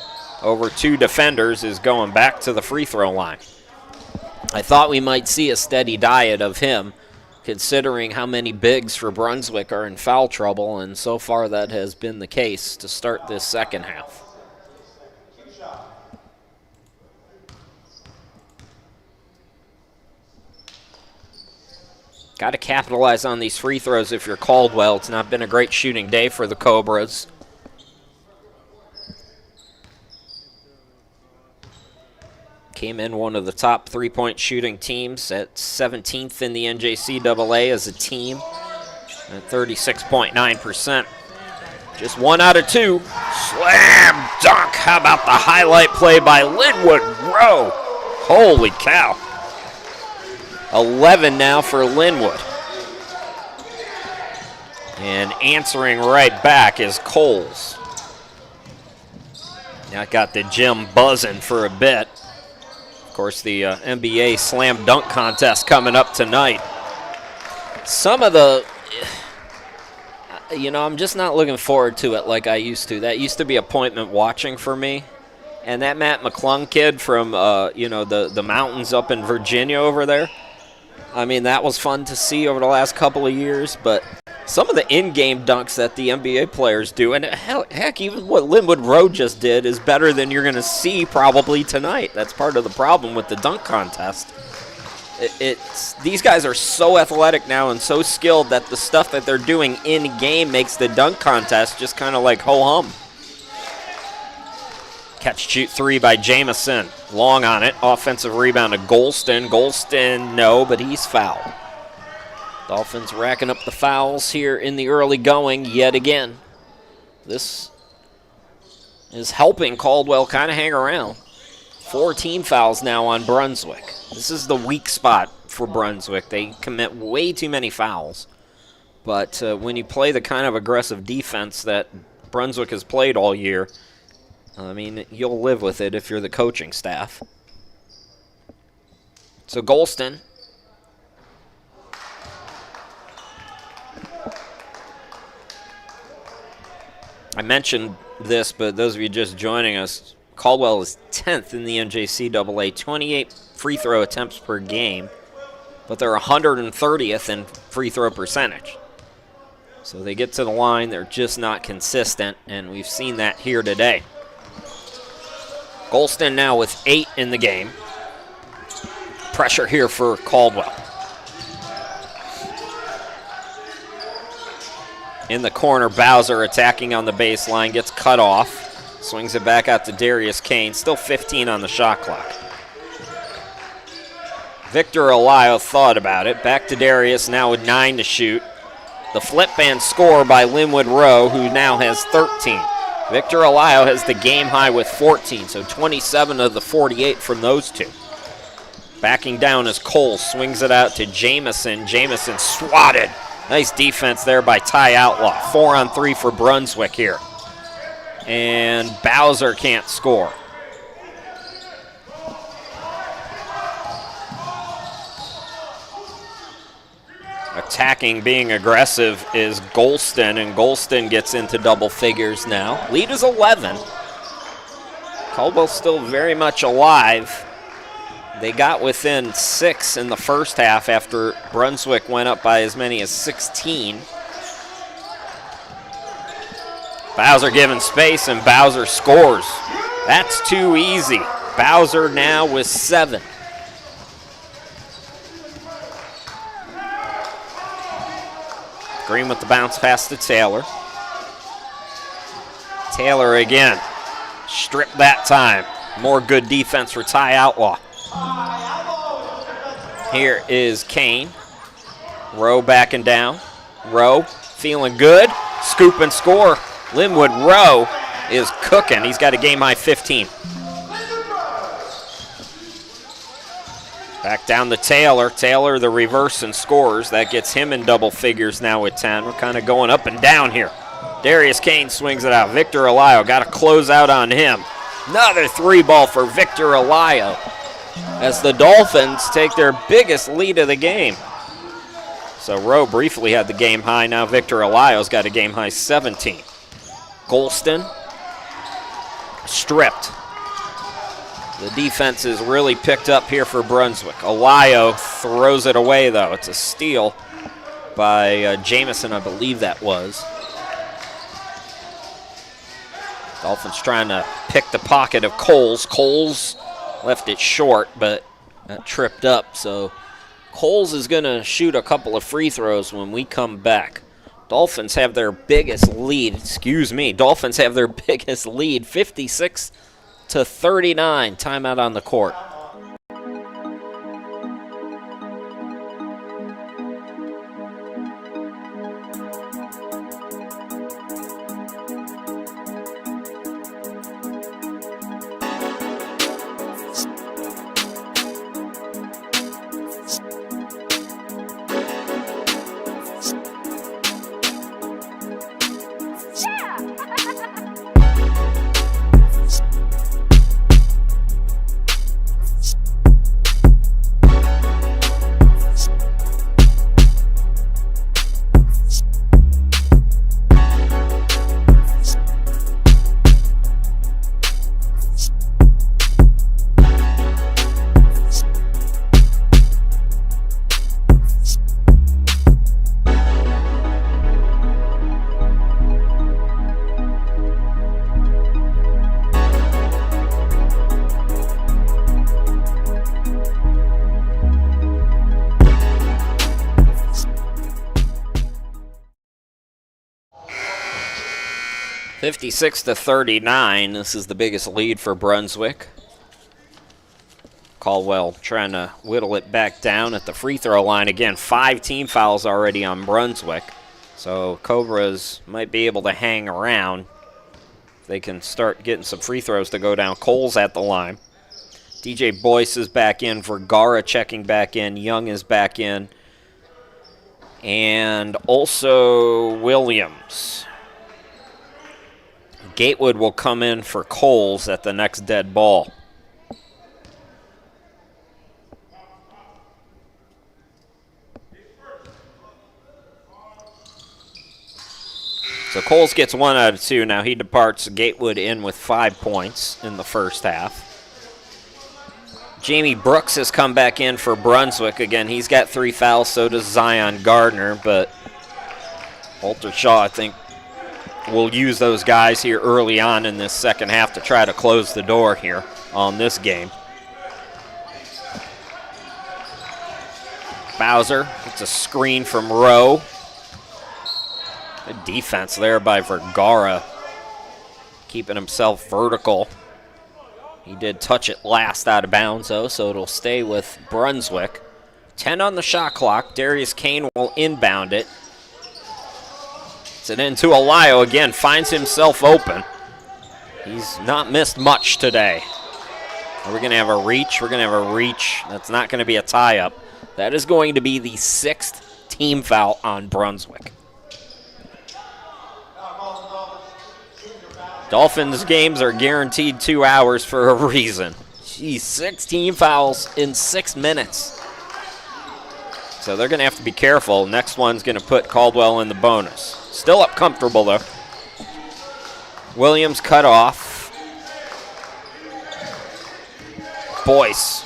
over 2 defenders, is going back to the free throw line. I thought we might see a steady diet of him, considering how many bigs for Brunswick are in foul trouble, and so far that has been the case to start this second half. Got to capitalize on these free throws if you're Caldwell. It's not been a great shooting day for the Cobras. Came in one of the top 3-point shooting teams at 17th in the NJCAA as a team at 36.9%. Just 1 out of 2. Slam dunk. How about the highlight play by Linwood Rowe? Holy cow. 11 now for Linwood. And answering right back is Coles. That got the gym buzzing for a bit. Of course, the NBA slam dunk contest coming up tonight. Some of the, I'm just not looking forward to it like I used to. That used to be appointment watching for me. And that Matt McClung kid from, the mountains up in Virginia over there, I mean, that was fun to see over the last couple of years. But some of the in-game dunks that the NBA players do, and heck, even what Linwood Rowe just did is better than you're going to see probably tonight. That's part of the problem with the dunk contest. These guys are so athletic now and so skilled that the stuff that they're doing in-game makes the dunk contest just kind of like ho-hum. Catch, shoot three by Jamison. Long on it. Offensive rebound to Golston. Golston, no, but he's fouled. Dolphins racking up the fouls here in the early going yet again. This is helping Caldwell kind of hang around. 4 team fouls now on Brunswick. This is the weak spot for Brunswick. They commit way too many fouls. But when you play the kind of aggressive defense that Brunswick has played all year, I mean, you'll live with it if you're the coaching staff. So Golston. I mentioned this, but those of you just joining us, Caldwell is 10th in the NJCAA, 28 free throw attempts per game, but they're 130th in free throw percentage. So they get to the line, they're just not consistent, and we've seen that here today. Golston now with 8 in the game. Pressure here for Caldwell. In the corner, Bowser attacking on the baseline, gets cut off. Swings it back out to Darius Kane, still 15 on the shot clock. Victor Alayo thought about it. Back to Darius, now with 9 to shoot. The flip and score by Linwood Rowe, who now has 13. Victor Alayo has the game high with 14, so 27 of the 48 from those two. Backing down as Cole swings it out to Jamison. Jamison swatted. Nice defense there by Ty Outlaw. 4 on 3 for Brunswick here. And Bowser can't score. Attacking, being aggressive is Golston, and Golston gets into double figures now. Lead is 11. Caldwell's still very much alive. They got within 6 in the first half after Brunswick went up by as many as 16. Bowser given space, and Bowser scores. That's too easy. Bowser now with 7. Green with the bounce pass to Taylor. Taylor again. Stripped that time. More good defense for Ty Outlaw. Here is Kane. Rowe backing down. Rowe feeling good. Scoop and score. Linwood Rowe is cooking. He's got a game high 15. Back down to Taylor. Taylor the reverse and scores. That gets him in double figures now with 10. We're kind of going up and down here. Darius Kane swings it out. Victor Alayo got to close out on him. Another 3-ball for Victor Alayo as the Dolphins take their biggest lead of the game. So Rowe briefly had the game high. Now Victor Alayo's got a game high 17. Golston stripped. The defense is really picked up here for Brunswick. Alayo throws it away, though. It's a steal by Jamison, I believe that was. Dolphins trying to pick the pocket of Coles. Coles left it short, but that tripped up. So Coles is going to shoot a couple of free throws when we come back. Dolphins have their biggest lead. Dolphins have their biggest lead, 56-39. Timeout on the court. 56-39. This is the biggest lead for Brunswick. Caldwell trying to whittle it back down at the free throw line. Again, 5 team fouls already on Brunswick. So Cobras might be able to hang around. They can start getting some free throws to go down. Cole's at the line. DJ Boyce is back in. Vergara checking back in. Young is back in. And also Williams. Gatewood will come in for Coles at the next dead ball. So Coles gets 1 out of 2. Now he departs. Gatewood in with 5 points in the first half. Jamie Brooks has come back in for Brunswick. Again, he's got 3 fouls, so does Zion Gardner. But Walter Shaw, I think, will use those guys here early on in this second half to try to close the door here on this game. Bowser gets a screen from Rowe. Good defense there by Vergara, keeping himself vertical. He did touch it last out of bounds, though, so it'll stay with Brunswick. 10 on the shot clock. Darius Kane will inbound it. It's an into Alayo again, finds himself open. He's not missed much today. Are we going to have a reach? We're going to have a reach. That's not going to be a tie-up. That is going to be the 6th team foul on Brunswick. Dolphins games are guaranteed 2 hours for a reason. Geez, 16 fouls in 6 minutes. So they're going to have to be careful. Next one's going to put Caldwell in the bonus. Still up comfortable, though. Williams cut off. Boyce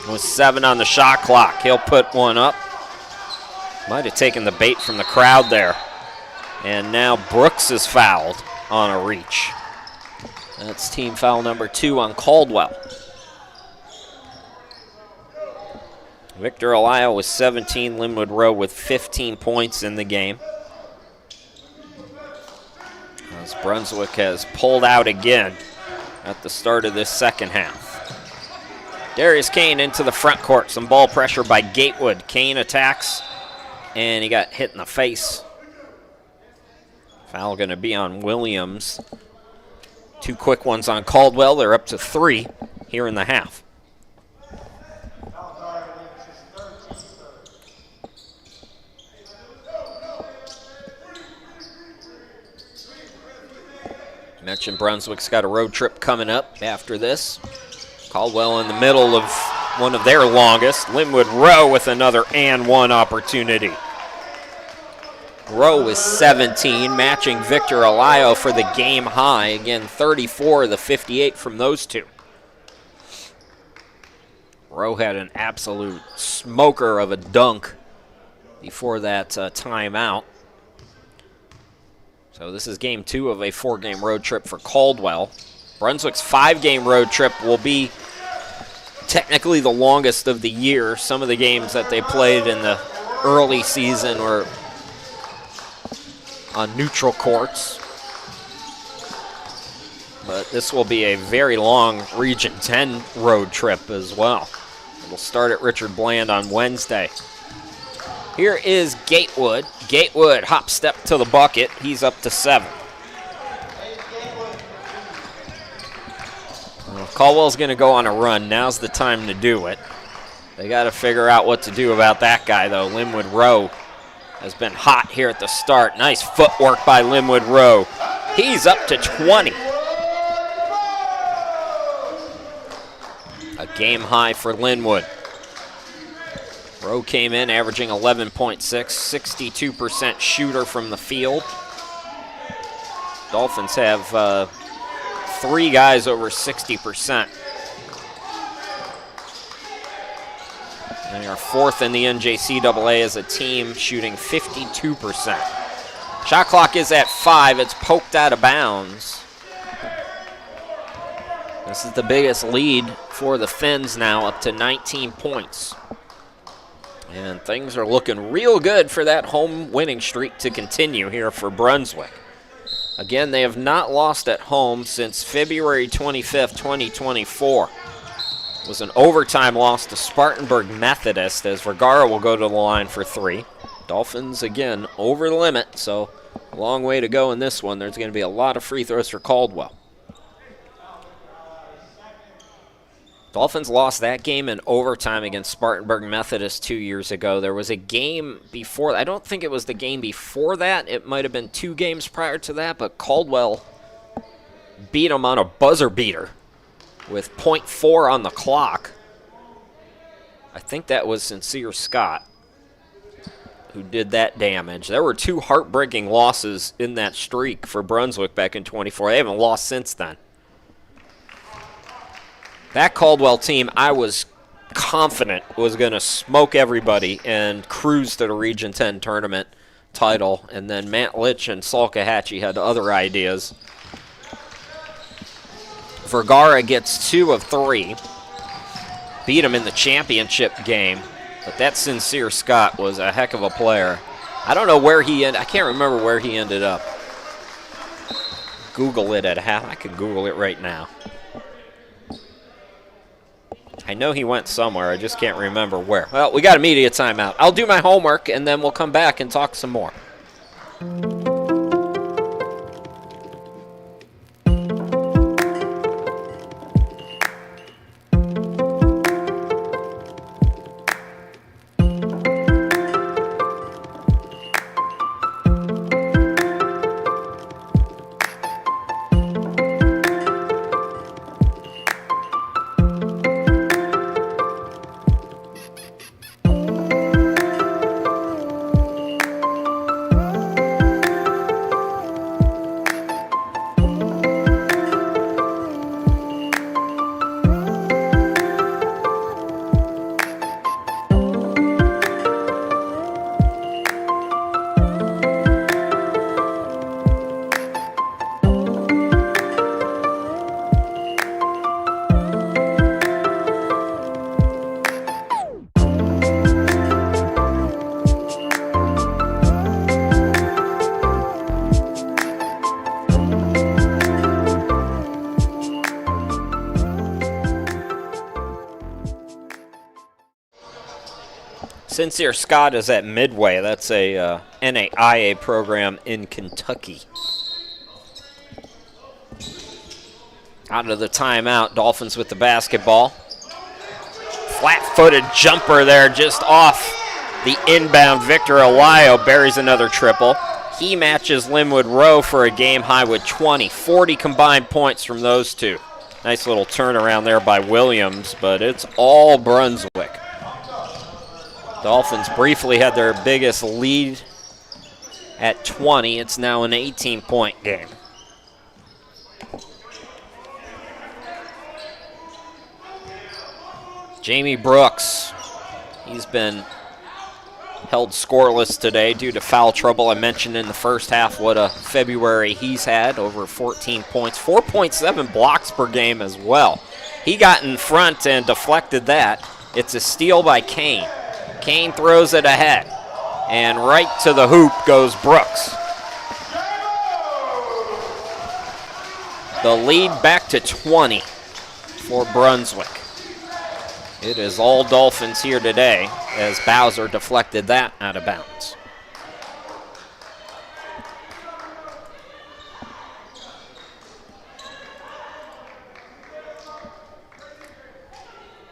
with 7 on the shot clock. He'll put one up. Might have taken the bait from the crowd there. And now Brooks is fouled on a reach. That's team foul number 2 on Caldwell. Victor Alayo with 17, Linwood Rowe with 15 points in the game. As Brunswick has pulled out again at the start of this second half. Darius Kane into the front court. Some ball pressure by Gatewood. Kane attacks, and he got hit in the face. Foul going to be on Williams. 2 quick ones on Caldwell. They're up to 3 here in the half. Mentioned Brunswick's got a road trip coming up after this. Caldwell in the middle of one of their longest. Linwood Rowe with another and one opportunity. Rowe is 17, matching Victor Alayo for the game high. Again, 34 of the 58 from those two. Rowe had an absolute smoker of a dunk before that timeout. So this is game 2 of a 4-game road trip for Caldwell. Brunswick's 5-game road trip will be technically the longest of the year. Some of the games that they played in the early season were on neutral courts. But this will be a very long Region 10 road trip as well. It'll start at Richard Bland on Wednesday. Here is Gatewood. Gatewood hop step to the bucket. He's up to 7. Well, Caldwell's going to go on a run. Now's the time to do it. They got to figure out what to do about that guy, though. Linwood Rowe has been hot here at the start. Nice footwork by Linwood Rowe. He's up to 20. A game high for Linwood. Rowe came in averaging 11.6, 62% shooter from the field. Dolphins have 3 guys over 60%. They are 4th in the NJCAA as a team, shooting 52%. Shot clock is at 5. It's poked out of bounds. This is the biggest lead for the Finns now, up to 19 points. And things are looking real good for that home winning streak to continue here for Brunswick. Again, they have not lost at home since February 25th, 2024. It was an overtime loss to Spartanburg Methodist as Vergara will go to the line for 3. Dolphins, again, over the limit, so a long way to go in this one. There's going to be a lot of free throws for Caldwell. Dolphins lost that game in overtime against Spartanburg Methodist 2 years ago. There was a game before. I don't think it was the game before that. It might have been 2 games prior to that, but Caldwell beat them on a buzzer beater with .4 on the clock. I think that was Sincere Scott who did that damage. There were 2 heartbreaking losses in that streak for Brunswick back in 24. They haven't lost since then. That Caldwell team, I was confident was going to smoke everybody and cruise to the Region 10 tournament title. And then Matt Litch and Salkehatchie had other ideas. Vergara gets 2 of 3. Beat him in the championship game. But that Sincere Scott was a heck of a player. I don't know where he ended. I can't remember where he ended up. Google it at half. I could Google it right now. I know he went somewhere. I just can't remember where. Well, we got a media timeout. I'll do my homework, and then we'll come back and talk some more. Sincere Scott is at Midway. That's a NAIA program in Kentucky. Out of the timeout, Dolphins with the basketball. Flat-footed jumper there just off the inbound. Victor Alayo buries another triple. He matches Linwood Rowe for a game high with 20. 40 combined points from those two. Nice little turnaround there by Williams, but it's all Brunswick. Dolphins briefly had their biggest lead at 20. It's now an 18-point game. Jamie Brooks, he's been held scoreless today due to foul trouble. I mentioned in the first half what a February he's had, over 14 points, 4.7 blocks per game as well. He got in front and deflected that. It's a steal by Kane. Kane throws it ahead, and right to the hoop goes Brooks. The lead back to 20 for Brunswick. It is all Dolphins here today as Bowser deflected that out of bounds.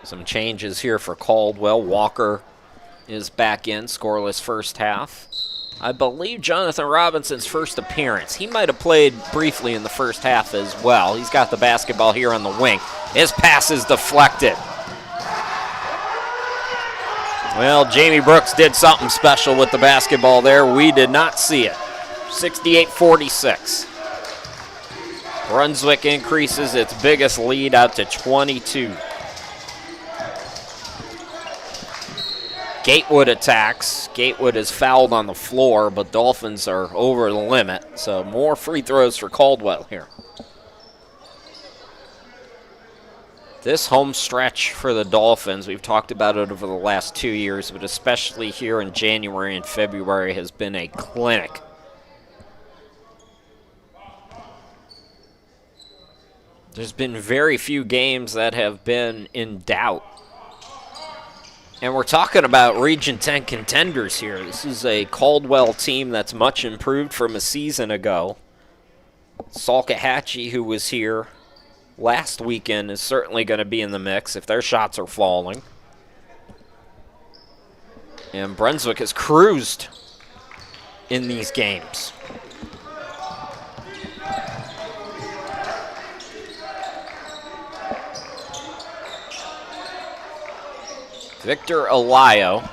Some changes here for Caldwell. Walker is back in, scoreless first half. I believe Jonathan Robinson's first appearance. He might have played briefly in the first half as well. He's got the basketball here on the wing. His pass is deflected. Well, Jamie Brooks did something special with the basketball there. We did not see it. 68-46. Brunswick increases its biggest lead out to 22. Gatewood attacks. Gatewood is fouled on the floor, but Dolphins are over the limit. So more free throws for Caldwell here. This home stretch for the Dolphins, we've talked about it over the last 2 years, but especially here in January and February, has been a clinic. There's been very few games that have been in doubt. And we're talking about Region 10 contenders here. This is a Caldwell team that's much improved from a season ago. Salkehatchie, who was here last weekend, is certainly going to be in the mix if their shots are falling. And Brunswick has cruised in these games. Victor Alayo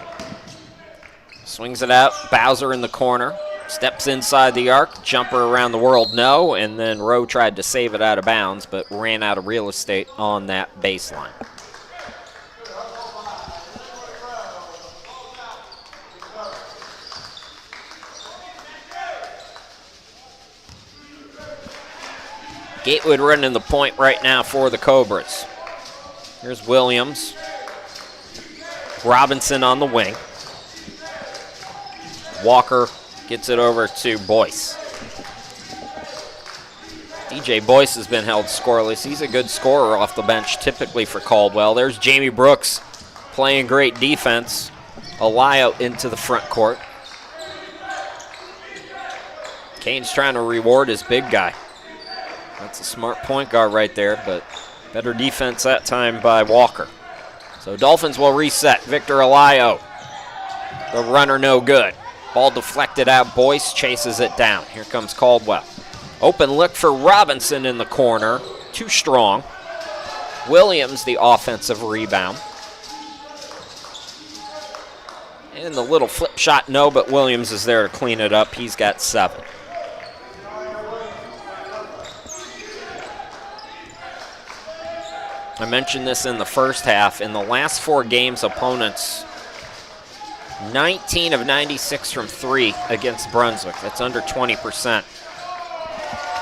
swings it out. Bowser in the corner. Steps inside the arc. Jumper around the world, no. And then Rowe tried to save it out of bounds, but ran out of real estate on that baseline. Gatewood running the point right now for the Cobras. Here's Williams. Robinson on the wing. Walker gets it over to Boyce. DJ Boyce has been held scoreless. He's a good scorer off the bench typically for Caldwell. There's Jamie Brooks playing great defense. Alayo into the front court. Kane's trying to reward his big guy. That's a smart point guard right there, but better defense that time by Walker. So Dolphins will reset. Victor Alayo, the runner, no good. Ball deflected out. Boyce chases it down. Here comes Caldwell. Open look for Robinson in the corner. Too strong. Williams, the offensive rebound. And the little flip shot, no, but Williams is there to clean it up. He's got 7. I mentioned this in the first half. In the last 4 games, opponents 19 of 96 from 3 against Brunswick. That's under 20%.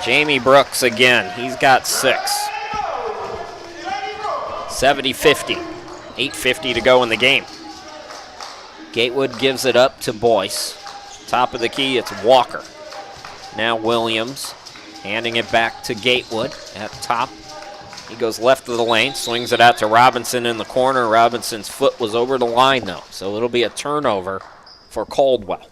Jamie Brooks again. He's got 6. 70-50. 8:50 to go in the game. Gatewood gives it up to Boyce. Top of the key, it's Walker. Now Williams handing it back to Gatewood at top. He goes left of the lane, swings it out to Robinson in the corner. Robinson's foot was over the line, though, so it'll be a turnover for Caldwell.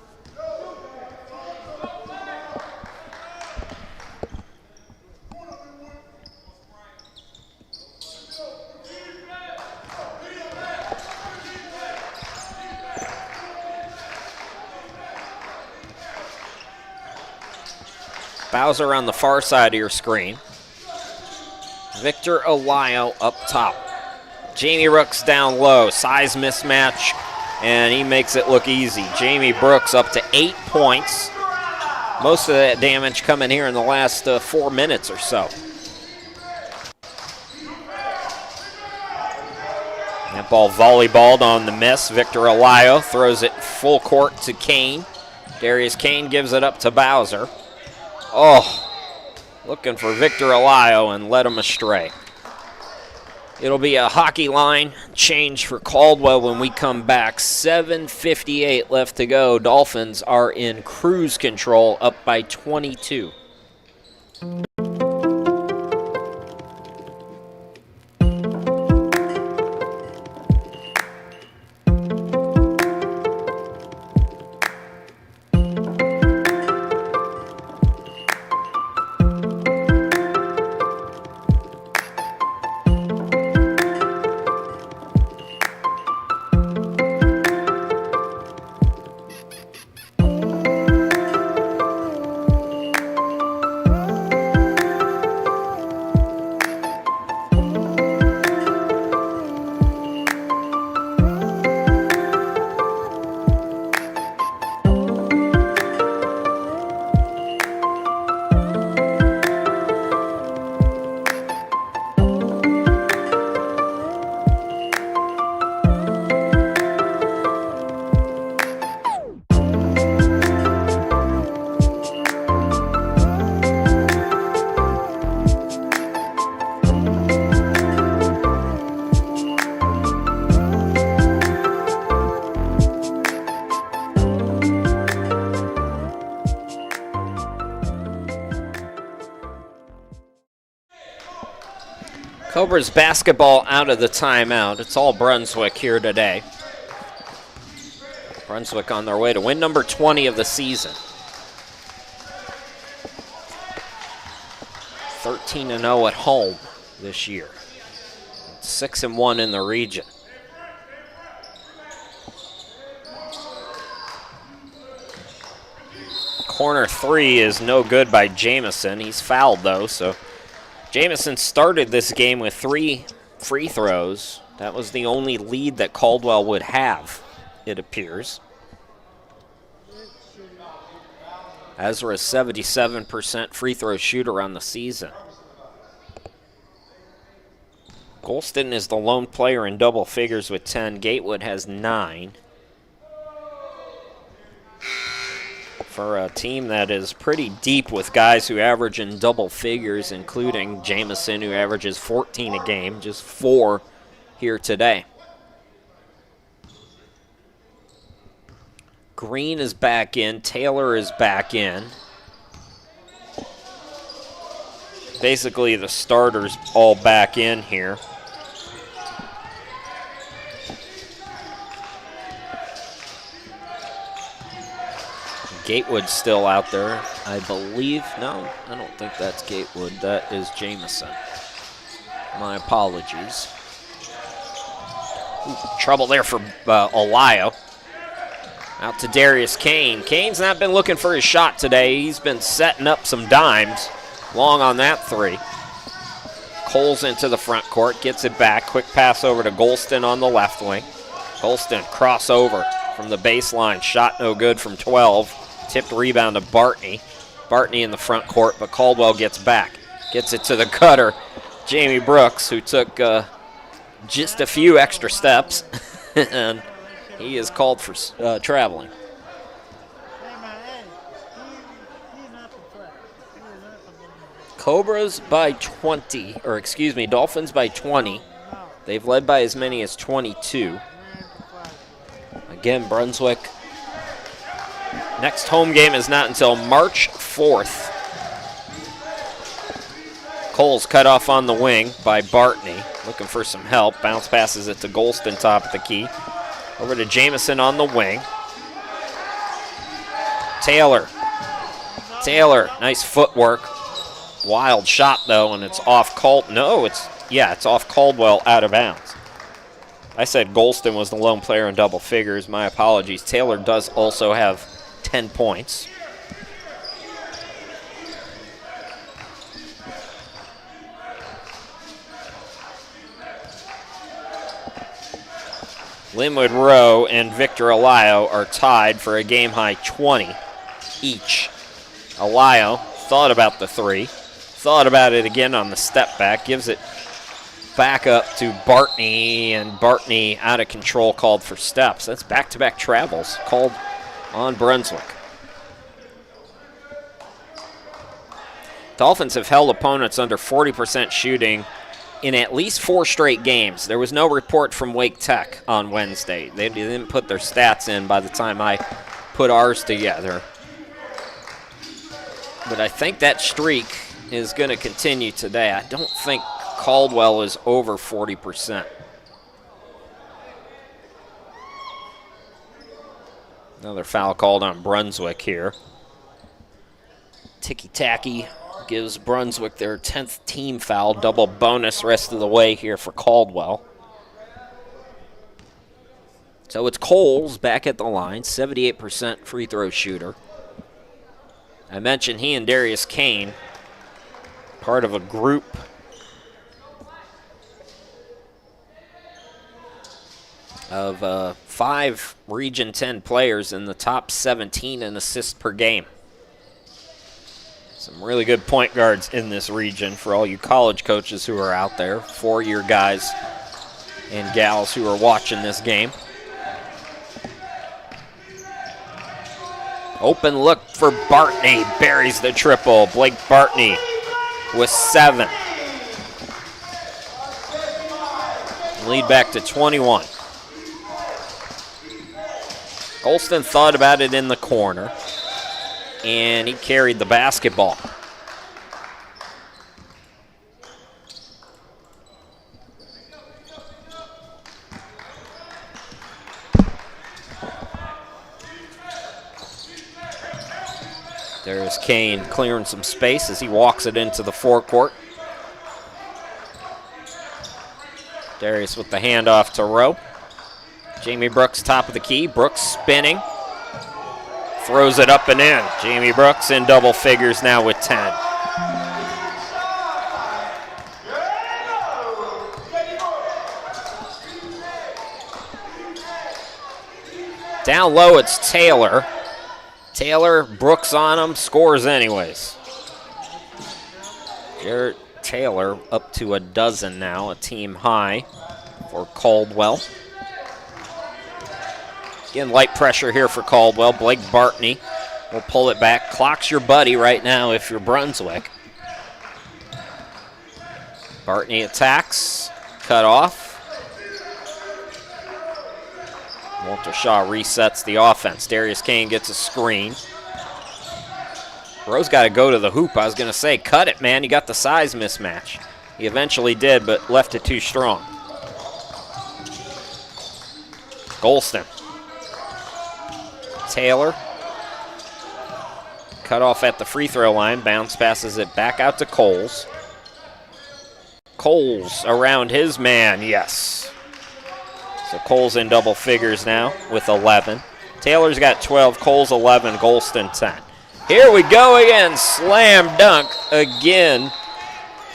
Bowser on the far side of your screen. Victor Alayo up top. Jamie Brooks down low. Size mismatch, and he makes it look easy. Jamie Brooks up to 8 points. Most of that damage coming here in the last 4 minutes or so. That ball volleyballed on the miss. Victor Alayo throws it full court to Kane. Darius Kane gives it up to Bowser. Oh. Looking for Victor Alayo and led him astray. It'll be a hockey line change for Caldwell when we come back. 7:58 left to go. Dolphins are in cruise control, up by 22. Cobras basketball out of the timeout. It's all Brunswick here today. Brunswick on their way to win number 20 of the season. 13-0 at home this year. 6-1 in the region. Corner three is no good by Jamison. He's fouled though, so Jamison started this game with 3 free throws. That was the only lead that Caldwell would have, it appears. Ezra is 77% free throw shooter on the season. Golston is the lone player in double figures with 10. Gatewood has 9. For a team that is pretty deep with guys who average in double figures, including Jamison, who averages 14 a game, just 4 here today. Green is back in. Taylor is back in. Basically, the starters all back in here. Gatewood's still out there, I believe. No, I don't think that's Gatewood. That is Jamison. My apologies. Ooh, trouble there for Olio. Out to Darius Kane. Kane's not been looking for his shot today. He's been setting up some dimes. Long on that 3. Coles into the front court, gets it back. Quick pass over to Golston on the left wing. Golston crossover from the baseline. Shot no good from 12. Tipped rebound to Bartney. Bartney in the front court, but Caldwell gets back. Gets it to the cutter, Jamie Brooks, who took just a few extra steps. And he is called for traveling. Cobras by 20, or excuse me, Dolphins by 20. They've led by as many as 22. Again, Brunswick. Next home game is not until March 4th. Cole's cut off on the wing by Bartney. Looking for some help. Bounce passes it to Golston, top of the key. Over to Jamison on the wing. Taylor. Taylor, nice footwork. Wild shot, though, and it's off it's off Caldwell out of bounds. I said Golston was the lone player in double figures. My apologies. Taylor does also have 10 points. Linwood Rowe and Victor Olio are tied for a game-high 20 each. Olio thought about the 3, thought about it again on the step back, gives it back up to Bartney, and Bartney out of control, called for steps. That's back-to-back travels called on Brunswick. Dolphins have held opponents under 40% shooting in at least 4 straight games. There was no report from Wake Tech on Wednesday. They didn't put their stats in by the time I put ours together. But I think that streak is going to continue today. I don't think Caldwell is over 40%. Another foul called on Brunswick here. Ticky-tacky gives Brunswick their 10th team foul. Double bonus rest of the way here for Caldwell. So it's Coles back at the line, 78% free throw shooter. I mentioned he and Darius Kane, part of a group of 5 Region 10 players in the top 17 in assists per game. Some really good point guards in this region for all you college coaches who are out there, 4-year guys and gals who are watching this game. Open look for Bartney, buries the triple. Blake Bartney with 7. Lead back to 21. Golston thought about it in the corner, and he carried the basketball. There's Kane clearing some space as he walks it into the forecourt. Darius with the handoff to Rowe. Jamie Brooks top of the key. Brooks spinning. Throws it up and in. Jamie Brooks in double figures now with 10. Down low, it's Taylor. Taylor, Brooks on him, scores anyways. Jarrett Taylor up to a dozen now, a team high for Caldwell. Again, light pressure here for Caldwell. Blake Bartney will pull it back. Clock's your buddy right now if you're Brunswick. Bartney attacks, cut off. Walter Shaw resets the offense. Darius Kane gets a screen. Rowe's got to go to the hoop. I was going to say, cut it, man. You got the size mismatch. He eventually did, but left it too strong. Golston. Taylor. Cut off at the free throw line. Bounce passes it back out to Coles. Coles around his man, yes. So Coles in double figures now with 11. Taylor's got 12, Coles 11, Golston 10. Here we go again, slam dunk again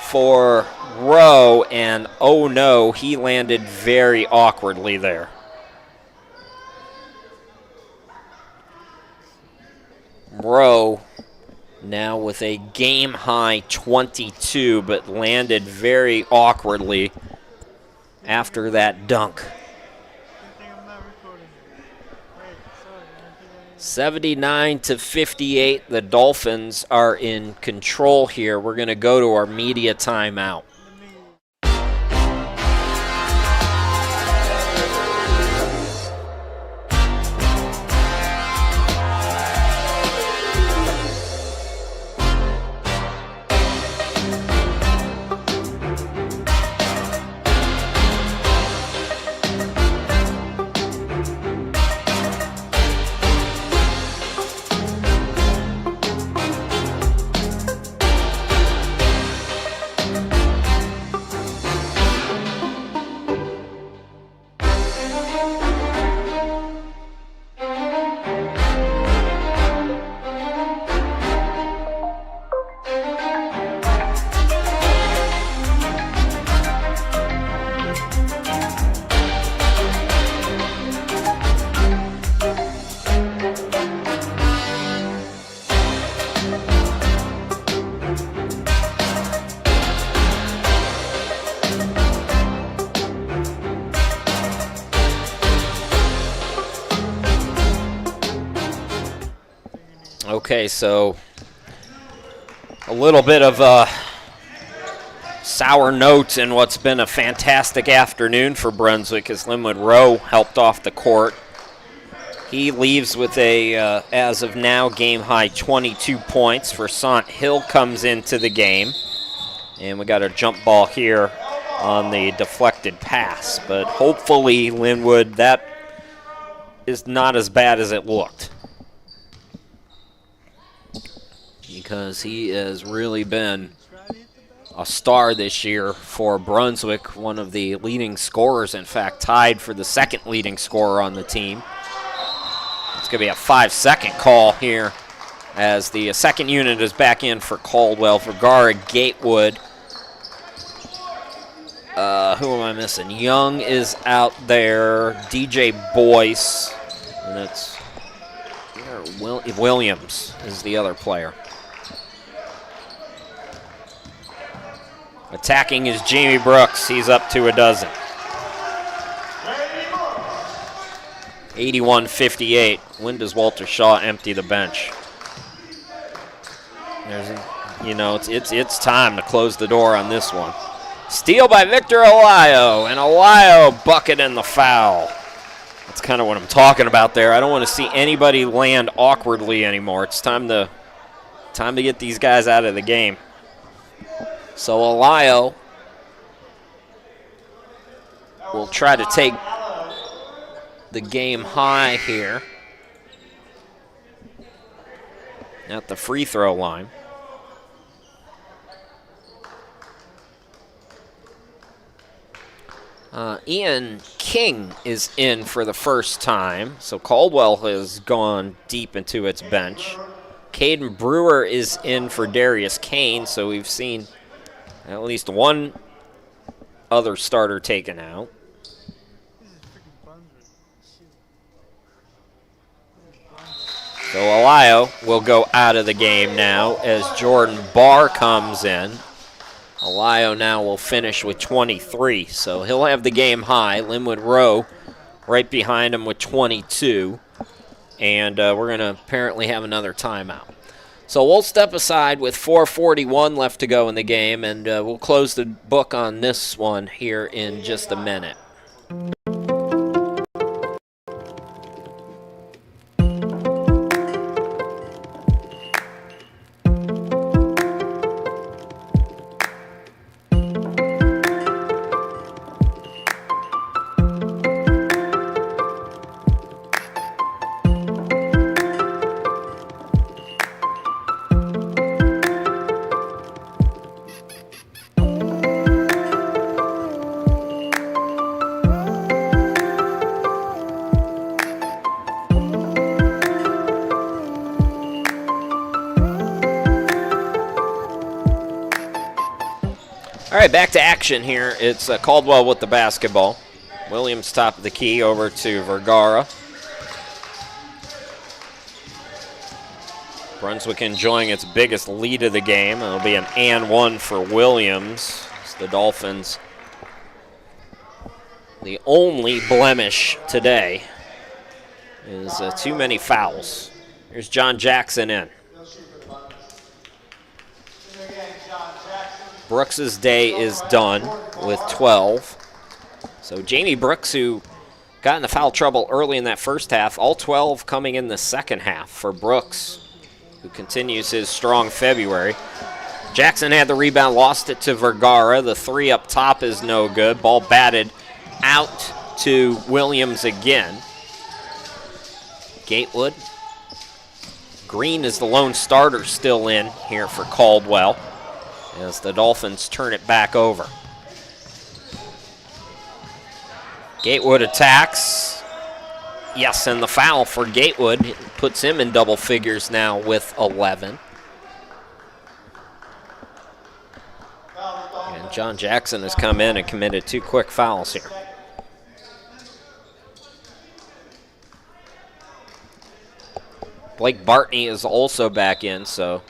for Rowe, and oh no, he landed very awkwardly there. Rowe now with a game-high 22, but landed very awkwardly after that dunk. 79-58, the Dolphins are in control here. We're going to go to our media timeout. Okay, so a little bit of a sour note in what's been a fantastic afternoon for Brunswick as Linwood Rowe helped off the court. He leaves with a, as of now, game-high 22 points. Versant Hill comes into the game. And we got a jump ball here on the deflected pass. But hopefully, Linwood, that is not as bad as it looked. Because he has really been a star this year for Brunswick, one of the leading scorers, in fact, tied for the second leading scorer on the team. It's going to be a 5-second call here as the second unit is back in for Caldwell. Vergara, Gatewood. Who am I missing? Young is out there. DJ Boyce. And it's Williams is the other player. Attacking is Jamie Brooks. He's up to a dozen. 81-58. When does Walter Shaw empty the bench? It's time to close the door on this one. Steal by Victor Olayo, and Olayo bucket in the foul. That's kind of what I'm talking about there. I don't want to see anybody land awkwardly anymore. It's time to get these guys out of the game. So Olayo will try to take the game high here. at the free throw line. Ian King is in for the first time, so Caldwell has gone deep into its bench. Caden Brewer is in for Darius Kane, so we've seen at least one other starter taken out. So Alayo will go out of the game now as Jordan Barr comes in. Alayo now will finish with 23, so he'll have the game high. Linwood Rowe right behind him with 22, and we're going to apparently have another timeout. So we'll step aside with 4:41 left to go in the game, and we'll close the book on this one here in just a minute. All right, back to action here. It's Caldwell with the basketball. Williams top of the key over to Vergara. Brunswick enjoying its biggest lead of the game. It'll be an and one for Williams. It's the Dolphins. The only blemish today is too many fouls. Here's John Jackson in. Brooks' day is done with 12. So Jamie Brooks, who got into foul trouble early in that first half, all 12 coming in the second half for Brooks, who continues his strong February. Jackson had the rebound, lost it to Vergara. The three up top is no good. Ball batted out to Williams again. Gatewood. Green is the lone starter still in here for Caldwell as the Dolphins turn it back over. Gatewood attacks. Yes, and the foul for Gatewood puts him in double figures now with 11. And John Jackson has come in and committed 2 quick fouls here. Blake Bartney is also back in, so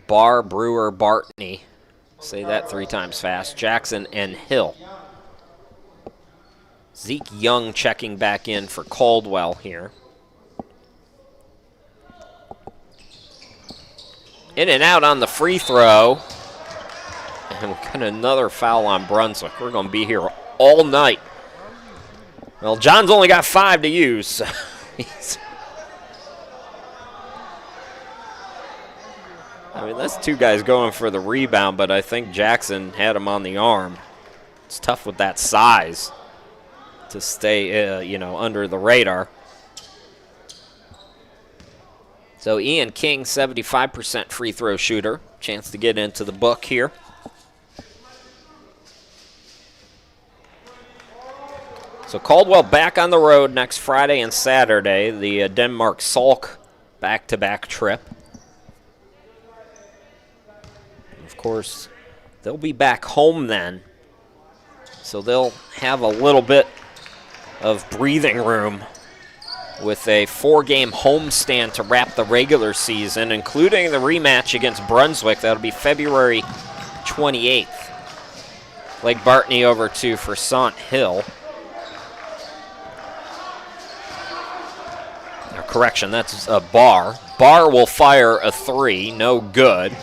Barr, Brewer, Bartney. Say that 3 times fast. Jackson and Hill. Zeke Young checking back in for Caldwell here. In and out on the free throw. And we've got another foul on Brunswick. We're going to be here all night. Well, John's only got 5 to use. So I mean, that's 2 guys going for the rebound, but I think Jackson had him on the arm. It's tough with that size to stay, under the radar. So Ian King, 75% free throw shooter. Chance to get into the book here. So Caldwell back on the road next Friday and Saturday. The Denmark Salk back-to-back trip. Of course, they'll be back home then, so they'll have a little bit of breathing room with a 4-game homestand to wrap the regular season, including the rematch against Brunswick. That'll be February 28th. Blake Bartney over to Forsant Hill. Correction, that's a Barr. Barr will fire a 3, no good.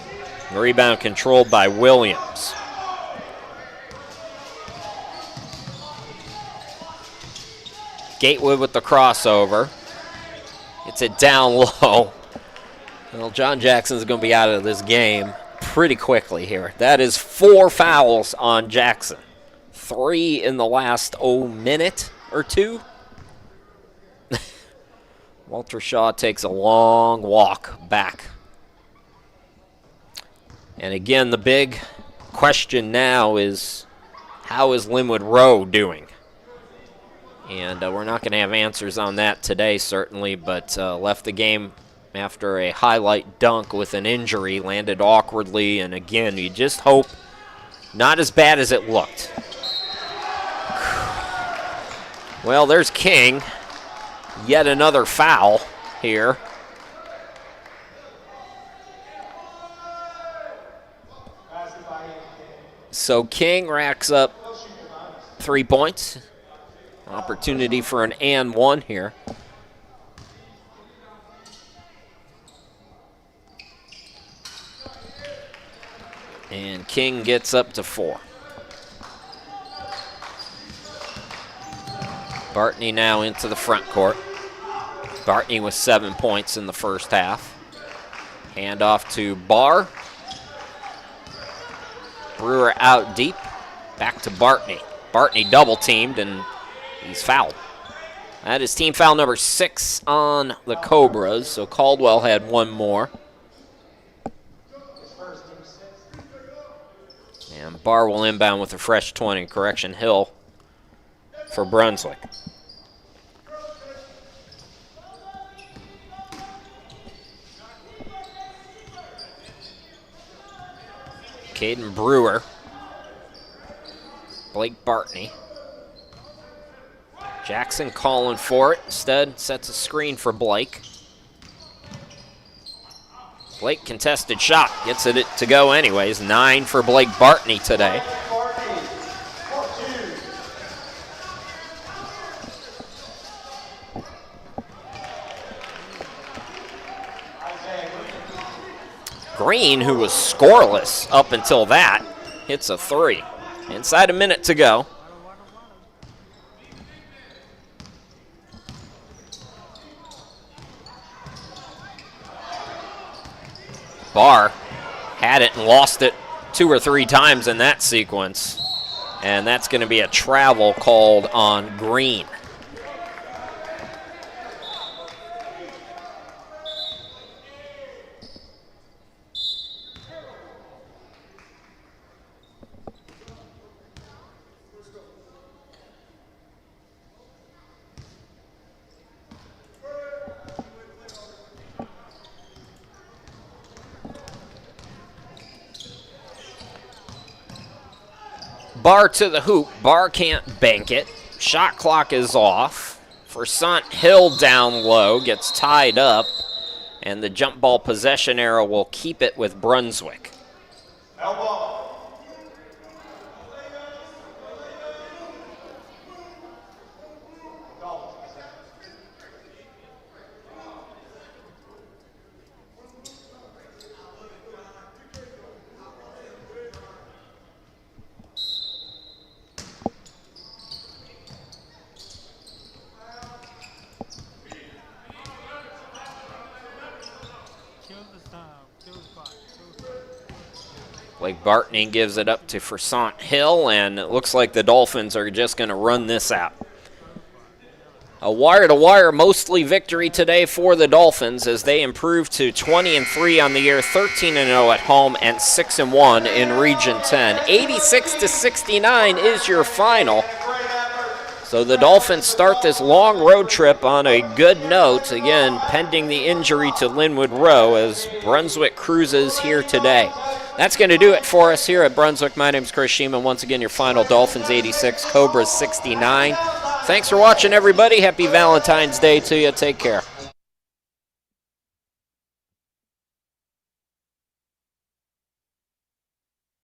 Rebound controlled by Williams. Gatewood with the crossover. It's it down low. Well, John Jackson's going to be out of this game pretty quickly here. That is 4 fouls on Jackson. 3 in the last minute or 2. Walter Shaw takes a long walk back. And again, the big question now is, how is Linwood Rowe doing? And we're not going to have answers on that today, certainly, but left the game after a highlight dunk with an injury, landed awkwardly, and again, you just hope not as bad as it looked. Well, there's King. Yet another foul here. So King racks up 3 points. Opportunity for an and one here. And King gets up to 4. Bartney now into the front court. Bartney with 7 points in the first half. Hand off to Barr. Brewer out deep. Back to Bartney. Bartney double teamed and he's fouled. That is team foul number 6 on the Cobras, so Caldwell had one more. And Barr will inbound with a fresh 20. Correction, Hill for Brunswick. Caden Brewer. Blake Bartney. Jackson calling for it. Instead, sets a screen for Blake. Blake contested shot. Gets it to go anyways. 9 for Blake Bartney today. Green, who was scoreless up until that, hits a 3. Inside a minute to go. Barr had it and lost it 2 or 3 times in that sequence. And that's going to be a travel called on Green. Barr to the hoop. Barr can't bank it. Shot clock is off. Versant Hill down low, gets tied up, and the jump ball possession arrow will keep it with Brunswick. Elbow. Blake Bartney gives it up to Versant Hill, and it looks like the Dolphins are just going to run this out. A wire-to-wire mostly victory today for the Dolphins as they improve to 20-3 on the year, 13-0 at home, and 6-1 in Region 10. 86-69 is your final. So the Dolphins start this long road trip on a good note, again, pending the injury to Linwood Rowe as Brunswick cruises here today. That's going to do it for us here at Brunswick. My name is Chris Sheeman. Once again, your final, Dolphins 86, Cobras 69. Thanks for watching, everybody. Happy Valentine's Day to you. Take care.